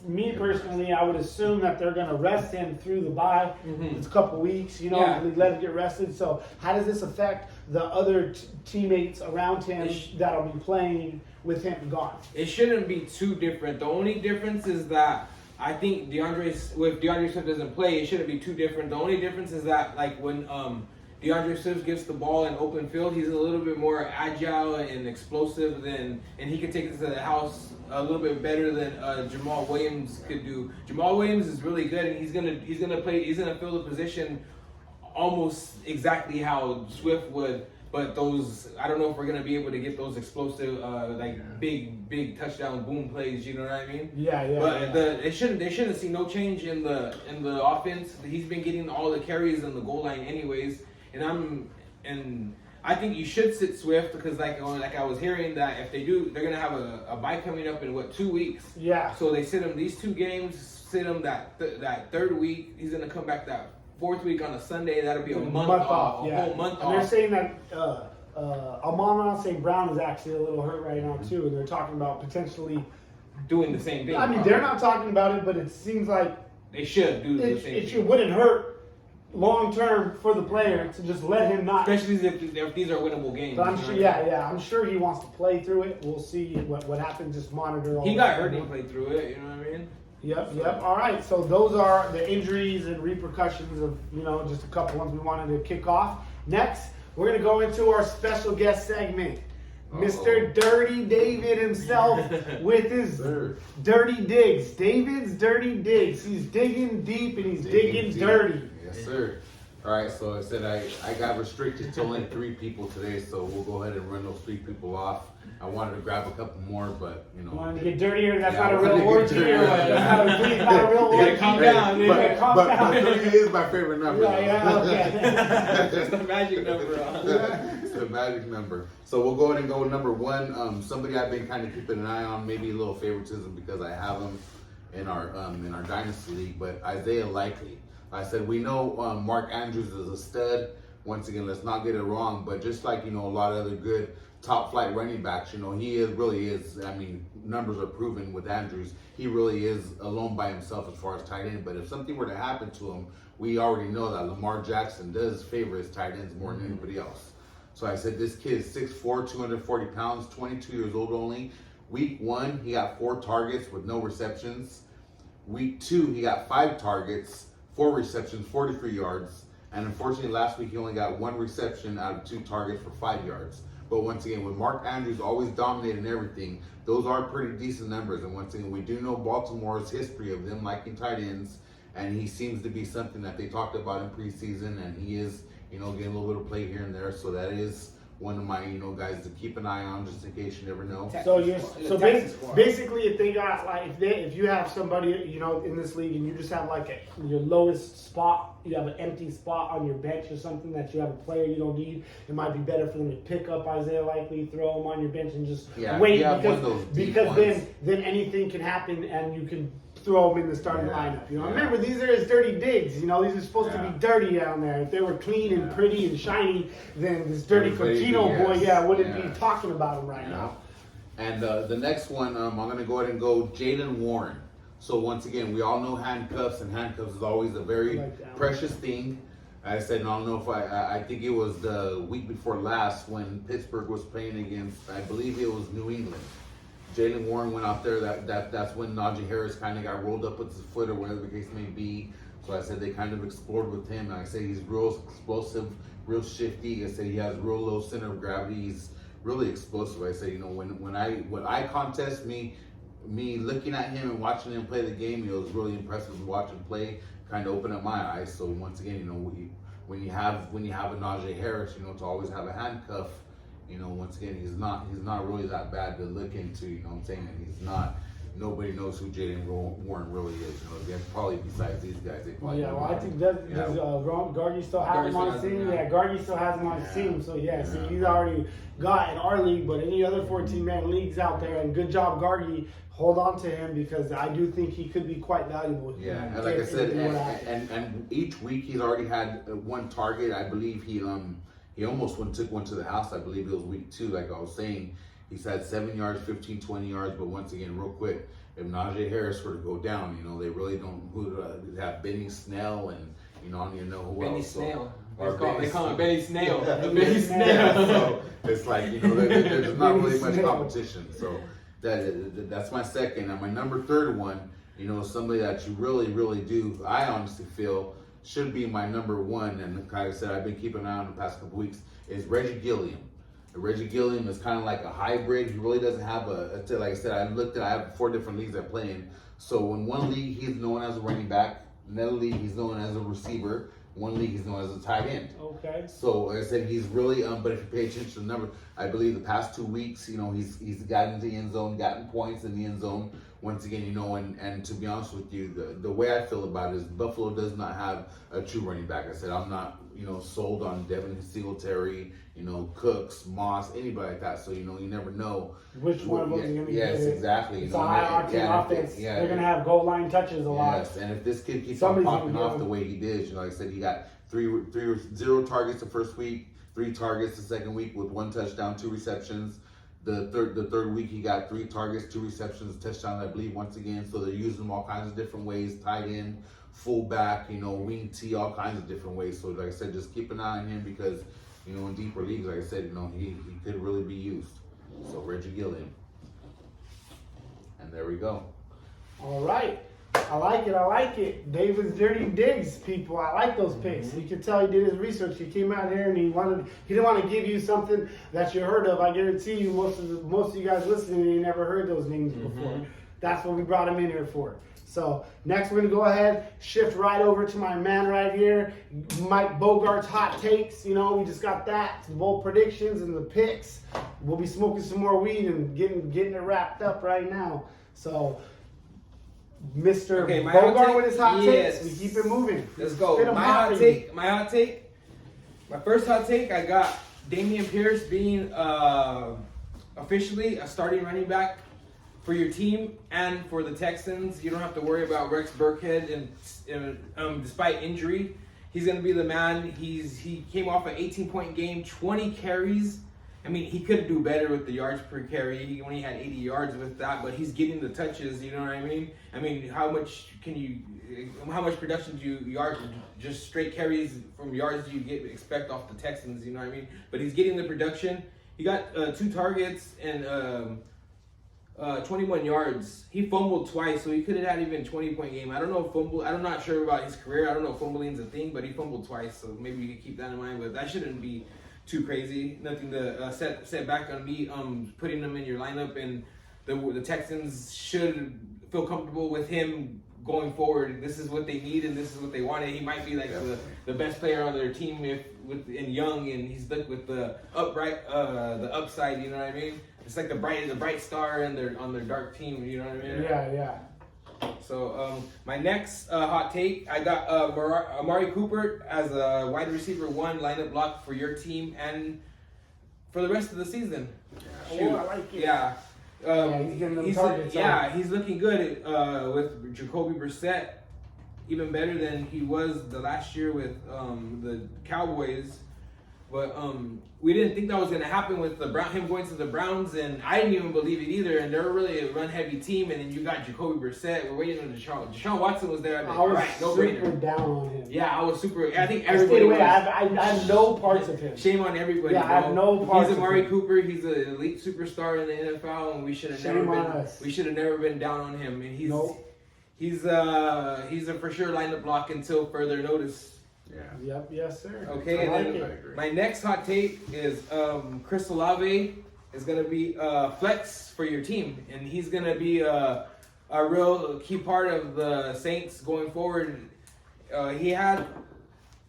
me personally, I would assume that they're going to rest him through the bye. It's a couple weeks, let him get rested. So how does this affect the other teammates around him that'll be playing with him gone? It shouldn't be too different. The only difference is that I think Deandre Swift doesn't play, it shouldn't be too different. The only difference is that, like, when Deandre Swift gets the ball in open field, he's a little bit more agile and explosive and he can take it to the house a little bit better than Jamal Williams could do. Jamal Williams is really good, and he's gonna fill the position almost exactly how Swift would. But I don't know if we're gonna be able to get those explosive, big touchdown boom plays. You know what I mean? Yeah. But they shouldn't see no change in the offense. He's been getting all the carries in the goal line anyways. And I think you should sit Swift, because like I was hearing that if they do, they're gonna have a bye coming up in 2 weeks. Yeah. So they sit him these 2 games, sit him that third week. He's gonna come back that 4th week on a Sunday. That'll be a month off. Yeah. A whole month and off. they're saying that Amon St. Brown is actually a little hurt right now too, and they're talking about potentially doing the same thing. I mean, they're not talking about it, but it seems like they should do the same thing. It wouldn't hurt long term for the player to just let him not. Especially if these are winnable games. But I'm sure, I'm sure he wants to play through it. We'll see what happens. Just monitor all. He got hurt and played through it. You know what I mean? Yep. All right. So those are the injuries and repercussions of just a couple ones we wanted to kick off. Next, we're gonna go into our special guest segment. Mr. Dirty David himself with his dirty digs. David's dirty digs. He's digging deep and he's digging dirty. Yes, sir. All right, so I said I got restricted to only 3 people today, so we'll go ahead and run those 3 people off. I wanted to grab a couple more, but wanted to get dirtier. That's not a real word here. That's not a real word. Calm down. But 3 is my favorite number. Okay. It's the magic number. It's the magic number. So we'll go ahead and go with number 1. Somebody I've been kind of keeping an eye on, maybe a little favoritism because I have him in our dynasty league, but Isaiah Likely. I said we know Mark Andrews is a stud. Once again, let's not get it wrong, but just like a lot of other good top flight running backs, he really is. I mean, numbers are proven with Andrews. He really is alone by himself as far as tight end. But if something were to happen to him, we already know that Lamar Jackson does favor his tight ends more than anybody else. So I said this kid is 6'4", 240 pounds, 22 years old only. Week 1, he got 4 targets with no receptions. Week 2, he got 5 targets, 4 receptions, 43 yards. And unfortunately, last week he only got 1 reception out of 2 targets for 5 yards. But once again, with Mark Andrews always dominating everything, those are pretty decent numbers. And once again, we do know Baltimore's history of them liking tight ends. And he seems to be something that they talked about in preseason. And he is, getting a little bit of play here and there. So that is one of my, guys to keep an eye on just in case you never know. So basically, if they got if you have somebody in this league and you just have your lowest spot, you have an empty spot on your bench or something that you have a player you don't need, it might be better for them to pick up Isaiah Likely, throw him on your bench, and just wait because then anything can happen and you can throw them in the starting lineup. Remember, these are his dirty digs. These are supposed to be dirty down there. If they were clean and pretty and shiny, then this dirty Contino boy, wouldn't be talking about him right now. And the next one, I'm going to go ahead and go Jayden Warren. So once again, we all know handcuffs, and handcuffs is always a very precious thing. I said, I don't know if I think it was the week before last when Pittsburgh was playing against, I believe it was New England. Jayden Warren went out there. That's when Najee Harris kind of got rolled up with his foot or whatever the case may be. So So I said they kind of explored with him. And I said he's real explosive, real shifty. I said he has real low center of gravity. He's really explosive. I said, you know, when I contest me looking at him and watching him play the game, it was really impressive to watch him play. Kind of opened up my eyes. So once again, you know, when you have a Najee Harris, you know, to always have a handcuff, you know, once again, he's not really that bad to look into. You know what I'm saying? And he's not. Nobody knows who Jayden Warren really is. You know, again, probably besides these guys. They probably well, I think does Gargy still have him on his team? Yeah, Gargy still has him on his team. So so he's already got in our league, but any other 14-man leagues out there, and good job, Gargy. Hold on to him because I do think he could be quite valuable. Yeah, and like I said, and each week he's already had one target. I believe he almost took one to the house. I believe it was week 2, like I was saying. He's had 7 yards, 15, 20 yards, but once again, real quick, if Najee Harris were to go down, you know, they really don't have Benny Snell and, you know, I don't even know who Benny else. Snail. So, they call him Benny Snail. Benny Snail. So it's like, you know, there's not really much competition. So that's my second. And my number 3rd one, you know, somebody that you really, really do, I honestly feel should be my number 1. And like I said, I've been keeping an eye on the past couple weeks, is Reggie Gilliam. Reggie Gilliam is kind of like a hybrid. He really doesn't have like I said, I have 4 different leagues I play in. So in one league, he's known as a running back. Another league, he's known as a receiver. One league, he's known as a tight end. Okay. So like I said, he's really, but if you pay attention to the numbers, I believe the past 2 weeks, you know, he's gotten into the end zone, gotten points in the end zone. Once again, you know, and to be honest with you, the way I feel about it is Buffalo does not have a true running back. I said, I'm not, you know, sold on Devin Singletary, you know, Cooks, Moss, anybody like that. So, you know, you never know. Which one of them is going to get Yes, it. exactly. It's a high-octane offense. They're going to have goal line touches a lot. Yes, and if this kid keeps on popping off the way he did, you know, like I said, he got 0 targets the first week, 3 targets the second week with 1 touchdown, 2 receptions. The third week he got 3 targets, 2 receptions, touchdowns, I believe, once again. So they're using him all kinds of different ways, tight end, fullback, you know, wing T, all kinds of different ways. So like I said, just keep an eye on him because, you know, in deeper leagues, like I said, you know, he could really be used. So Reggie Gilliam. And there we go. All right. I like it. David's Dirty Digs, people. I like those picks. You can tell he did his research. He came out here and he didn't want to give you something that you heard of. I guarantee you most of you guys listening, you never heard those names before. That's what we brought him in here for. So next we're going to go ahead, shift right over to my man right here, Mike Bogart's hot takes. You know, we just got that, some bold predictions and the picks. We'll be smoking some more weed and getting it wrapped up right now. So Mr. Bogart with his hot takes. We keep it moving. Let's go. My hot take. My first hot take. I got Damien Pierce being officially a starting running back for your team and for the Texans. You don't have to worry about Rex Burkhead and despite injury, he's going to be the man. He came off an 18-point game, 20 carries. I mean, he could do better with the yards per carry. He only had 80 yards with that, but he's getting the touches. You know what I mean? I mean, how much production do you just straight carries from yards do you expect off the Texans? You know what I mean? But he's getting the production. He got 2 targets and 21 yards. He fumbled twice, so he could have had even a 20-point game. I'm not sure about his career. I don't know if fumbling's a thing, but he fumbled twice, so maybe you could keep that in mind. But that shouldn't be too crazy. Nothing to set back on me. Putting him in your lineup, and the Texans should feel comfortable with him going forward. This is what they need, and this is what they wanted. He might be like the best player on their team in young, and he's with the upside. You know what I mean? It's like the bright star on their dark team. You know what I mean? Yeah. So my next hot take, I got Amari Cooper as a wide receiver 1 lineup block for your team and for the rest of the season. I like it. Yeah. He's getting them targets. He's looking good with Jacoby Brissett, even better than he was the last year with the Cowboys. But we didn't think that was going to happen with him going to the Browns, and I didn't even believe it either. And they're really a run-heavy team, and then you got Jacoby Brissett. We're waiting on Deshaun Watson was there. I was super down on him. Yeah, I was super. I think everybody was. I have no parts of him. Shame on everybody. Yeah, I have no parts. He's Amari Cooper. He's an elite superstar in the NFL, and we should have never been down on him. And he's a for sure lineup block until further notice. Yeah. Yep, yes, sir. Okay, I and like then it. my next hot take is Chris Olave is going to be flex for your team, and he's going to be a real key part of the Saints going forward. He had,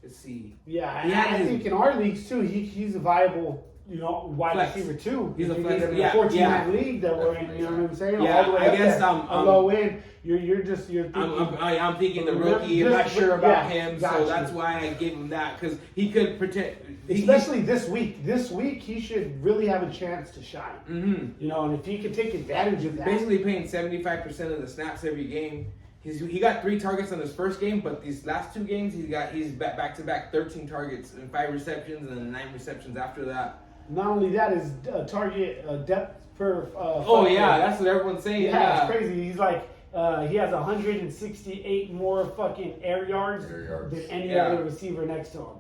let's see. Yeah, He had I his- think in our leagues too, he's a viable, wide Flex. receiver too. He's a If you flex, get him in yeah, a 14-man yeah. league that we're in, you know what I'm saying? Yeah, All the way I up guess there. I'm low end. You're thinking. I'm thinking the rookie. I'm not sure about him, gotcha. so that's why I gave him that because he could pretend. Especially this week. This week he should really have a chance to shine. Mm-hmm. And if he could take advantage of that. Basically playing 75% of the snaps every game. He got 3 targets in his first game, but these last 2 games he's back to back 13 targets and 5 receptions and 9 receptions after that. Not only that, his target depth per. That's what everyone's saying. Yeah, it's crazy. He's like. He has 168 more fucking air yards than any other receiver next to him.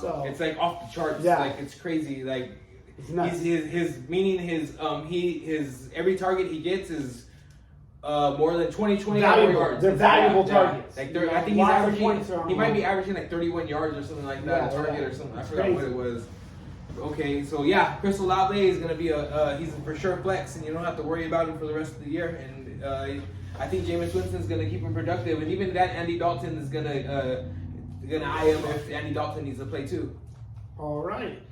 So it's like off the charts. Yeah. Like it's crazy. Like it's nuts. his every target he gets is more than 20 more yards. They're valuable Yeah. targets. Like I think he's Lots of averaging. points are on He might him. be averaging like 31 yards or something like that. Yeah, a target yeah. or something. I It's forgot what crazy. it was. Okay, so yeah, Chris Olave is gonna be he's a for sure flex, and you don't have to worry about him for the rest of the year. And I think Jameis Winston's gonna keep him productive, and even that Andy Dalton is gonna eye him if Andy Dalton needs to play too. All right.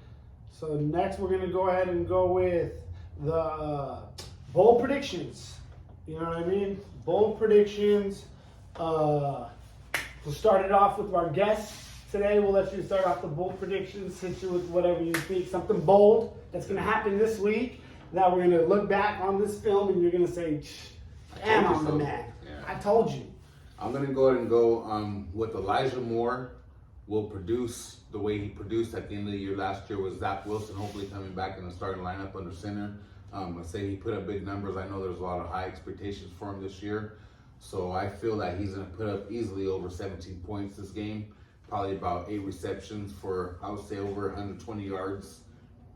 So next we're gonna go ahead and go with the bowl predictions. You know what I mean? Bowl predictions. We'll start it off with our guests today. We'll let you start off the bowl predictions. Hit you with whatever you think, something bold that's gonna happen this week. That we're gonna look back on this film and you're gonna say, "Damn, I'm the man." Yeah. I told you. I'm gonna go ahead and go with Elijah Moore will produce the way he produced at the end of the year last year with Zach Wilson hopefully coming back in the starting lineup under center. Let's say he put up big numbers. I know there's a lot of high expectations for him this year. So I feel that he's gonna put up easily over 17 points this game. Probably about 8 receptions for, I would say, over 120 yards.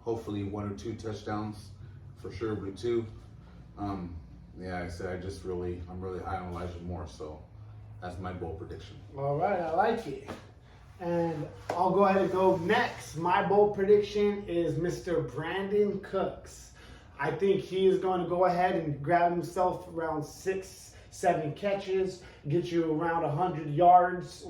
Hopefully 1 or 2 touchdowns. For sure, but 2. Yeah, I said I'm really high on Elijah Moore, so that's my bold prediction. All right, I like it. And I'll go ahead and go next. My bold prediction is Mr. Brandon Cooks. I think he is going to go ahead and grab himself around 6-7 catches, get you around 100 yards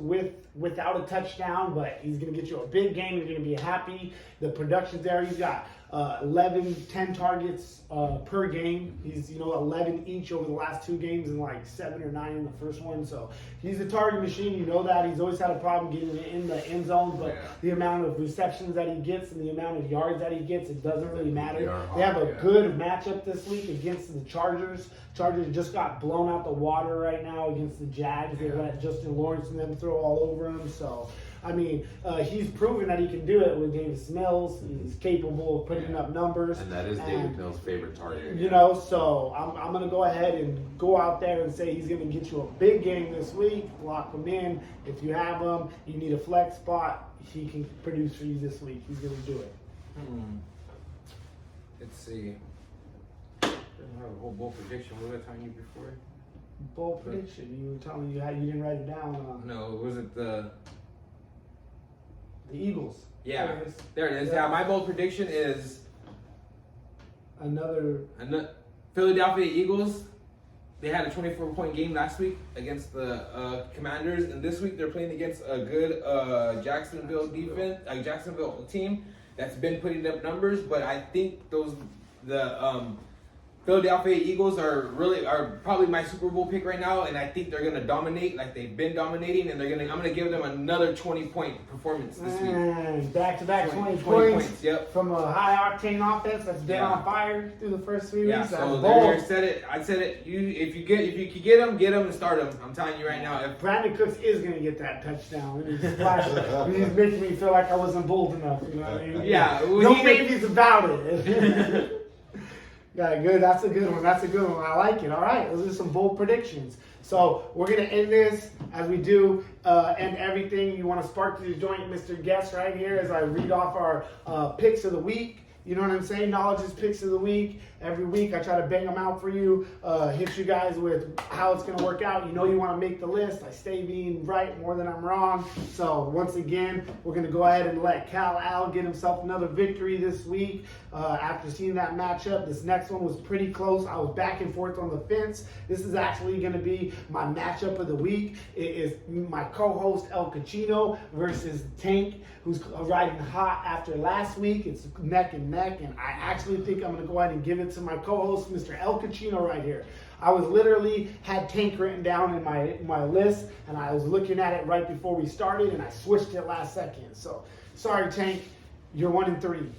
without a touchdown, but he's going to get you a big game. You're going to be happy. The production's there. He's got 10 targets per game. He's 11 each over the last 2 games and like 7 or 9 in the first one. So he's a target machine. You know that. He's always had a problem getting in the end zone, but the amount of receptions that he gets and the amount of yards that he gets, it doesn't really matter. They have a good matchup this week against the Chargers. Chargers just got blown out the water right now against the Jags. They let Justin Lawrence and them throw all over him. So I mean, he's proven that he can do it with Davis Mills. He's capable of putting up numbers. And that is David Mills' favorite target. So I'm going to go ahead and go out there and say he's going to get you a big game this week. Lock him in. If you have him, you need a flex spot, he can produce for you this week. He's going to do it. Let's see. I have a whole bowl prediction. What was I telling you before? Bowl prediction. You were telling you didn't write it down. No, was it the Eagles. Yeah, there it is. Yeah, my bold prediction is another Philadelphia Eagles. They had a 24-point game last week against the Commanders, and this week they're playing against a good Jacksonville team that's been putting up numbers. But I think the Philadelphia Eagles are probably my Super Bowl pick right now, and I think they're gonna dominate like they've been dominating, and I'm gonna give them another 20-point performance this week. Back-to-back 20 points. Yep. From a high-octane offense that's been on fire through the first 3 weeks. Yeah, That's so bold. I said it. If you can get them and start them. I'm telling you right now. Brandon Cooks is gonna get that touchdown. He's making me feel like I wasn't bold enough. You know what I mean? Yeah. No babies about it. Yeah, good. That's a good one. I like it. All right, those are some bold predictions. So we're gonna end this as we do end everything. You want to spark the joint, Mr. Guest, right here as I read off our picks of the week. You know what I'm saying? Knowledge's picks of the week. Every week I try to bang them out for you, hit you guys with how it's going to work out. You know you want to make the list. I stay being right more than I'm wrong. So once again, we're going to go ahead and let Cal Al get himself another victory this week. After seeing that matchup, this next one was pretty close. I was back and forth on the fence. This is actually going to be my matchup of the week. It is my co-host El Cachino versus Tank, who's riding hot after last week. It's neck and neck, and I actually think I'm going to go ahead and give it to my co-host, Mr. El Cachino, right here. I was literally had Tank written down in my list, and I was looking at it right before we started, and I switched it last second. So, sorry, Tank, you're 1-3.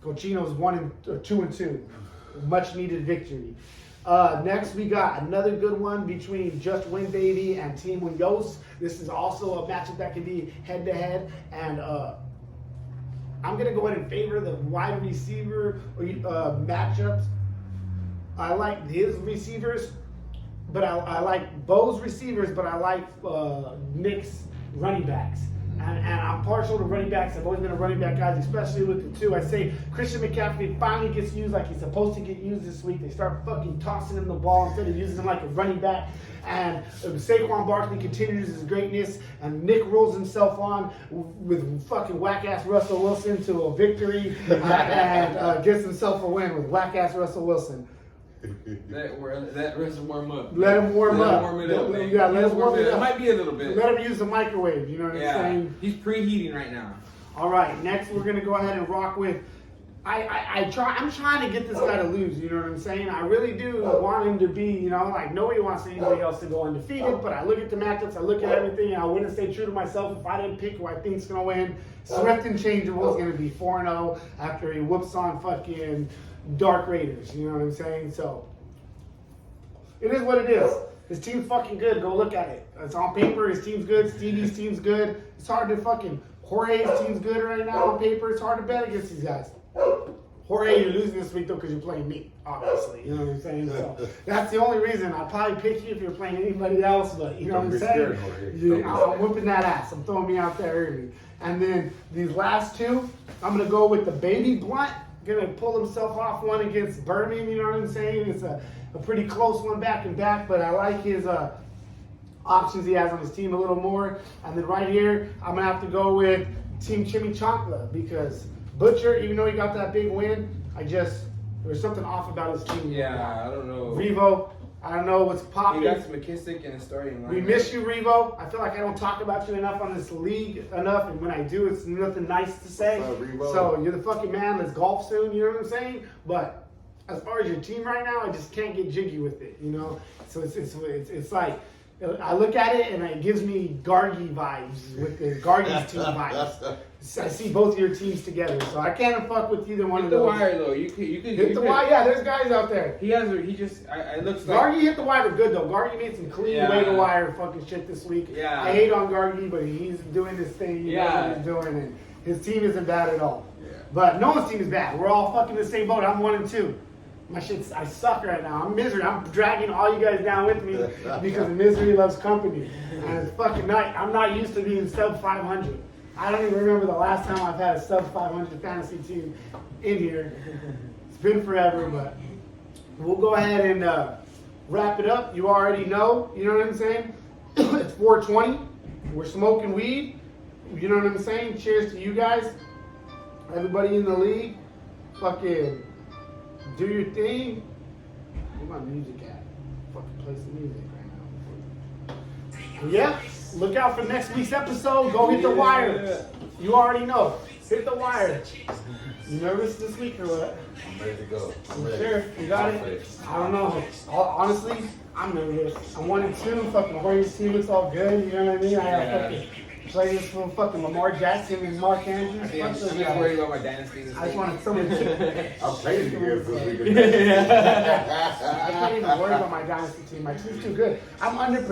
Cochino's 2-2. Much needed victory. Next, we got another good one between Just Win Baby and Team Munoz. This is also a matchup that can be head-to-head, and I'm going to go ahead and favor the wide receiver matchups. I like his receivers, but I like Bo's receivers, but I like Nick's running backs. And I'm partial to running backs. I've always been a running back guy, especially with the two. I say Christian McCaffrey finally gets used like he's supposed to get used this week. They start fucking tossing him the ball instead of using him like a running back. And Saquon Barkley continues his greatness, and Nick rolls himself on with fucking whack-ass Russell Wilson to a victory and gets himself a win with whack-ass Russell Wilson. Let Russell warm up. Let him warm up. Warm it up, man. Yeah, let him warm it up. It might be a little bit. Let him use the microwave, you know what I'm saying? He's preheating right now. All right, next we're going to go ahead and rock with I'm trying to get this guy to lose, you know what I'm saying? I really do want him to be, you know, like nobody wants anybody else to go undefeated, but I look at the matchups, I look at everything, and I wouldn't stay true to myself if I didn't pick who I think's going to win. Swift and Changeable is going to be 4-0 after he whoops on fucking Dark Raiders, you know what I'm saying? So, it is what it is. His team's fucking good. Go look at it. It's on paper. His team's good. Stevie's team's good. It's hard to fucking... Jorge's team's good right now on paper. It's hard to bet against these guys. Jorge, you're losing this week, though, because you're playing me, obviously. You know what I'm saying? So that's the only reason. I'd probably pick you if you're playing anybody else, but you know what I'm saying? I'm whipping that ass. I'm throwing me out there early. And then these last two, I'm going to go with the Baby Blunt. Going to pull himself off one against Berman, you know what I'm saying? It's a pretty close one back and back, but I like his options he has on his team a little more. And then right here, I'm going to have to go with Team Chimichancla because Butcher, even though he got that big win, there's something off about his team. Yeah, I don't know. Revo, I don't know what's popping. He got some McKissick and a starting line. We miss you, Revo. I feel like I don't talk about you enough on this league enough, and when I do, it's nothing nice to say. So you're the fucking man. Let's golf soon, you know what I'm saying? But as far as your team right now, I just can't get jiggy with it, you know? So it's like, I look at it and it gives me Gargi vibes with the Gargi's team vibes. I see both of your teams together, so I can't fuck with either one of those. Hit the wire though. You could hit the wire. Yeah, there's guys out there. It looks like Gargi hit the wire good though. Gargi made some clean way to wire fucking shit this week. Yeah. I hate on Gargi, but he's doing his thing. He knows what he's doing, and his team isn't bad at all. Yeah. But no one's team is bad. We're all fucking in the same boat. I'm 1-2. I suck right now. I'm misery. I'm dragging all you guys down with me because misery loves company. And it's fucking night. I'm not used to being sub 500. I don't even remember the last time I've had a sub 500 fantasy team in here. It's been forever, but we'll go ahead and wrap it up. You already know. You know what I'm saying? It's 420. We're smoking weed. You know what I'm saying? Cheers to you guys. Everybody in the league. Fucking do your thing. Where my music at? Fucking play some music right now. Yeah. Look out for next week's episode. Go hit the wire. You already know. Hit the wire. You nervous this week or what? I'm ready to go. Sure, you got it? I don't know. Honestly, I'm nervous. I'm 1-2. Fucking Jorge's team looks all good. You know what I mean? I gotta fucking play this from fucking Lamar Jackson and Mark Andrews. I'm just worried about my dynasty. I just wanted someone to. I'm playing against this week. I can't even worry about my dynasty team. My team's too good. I'm underproduced.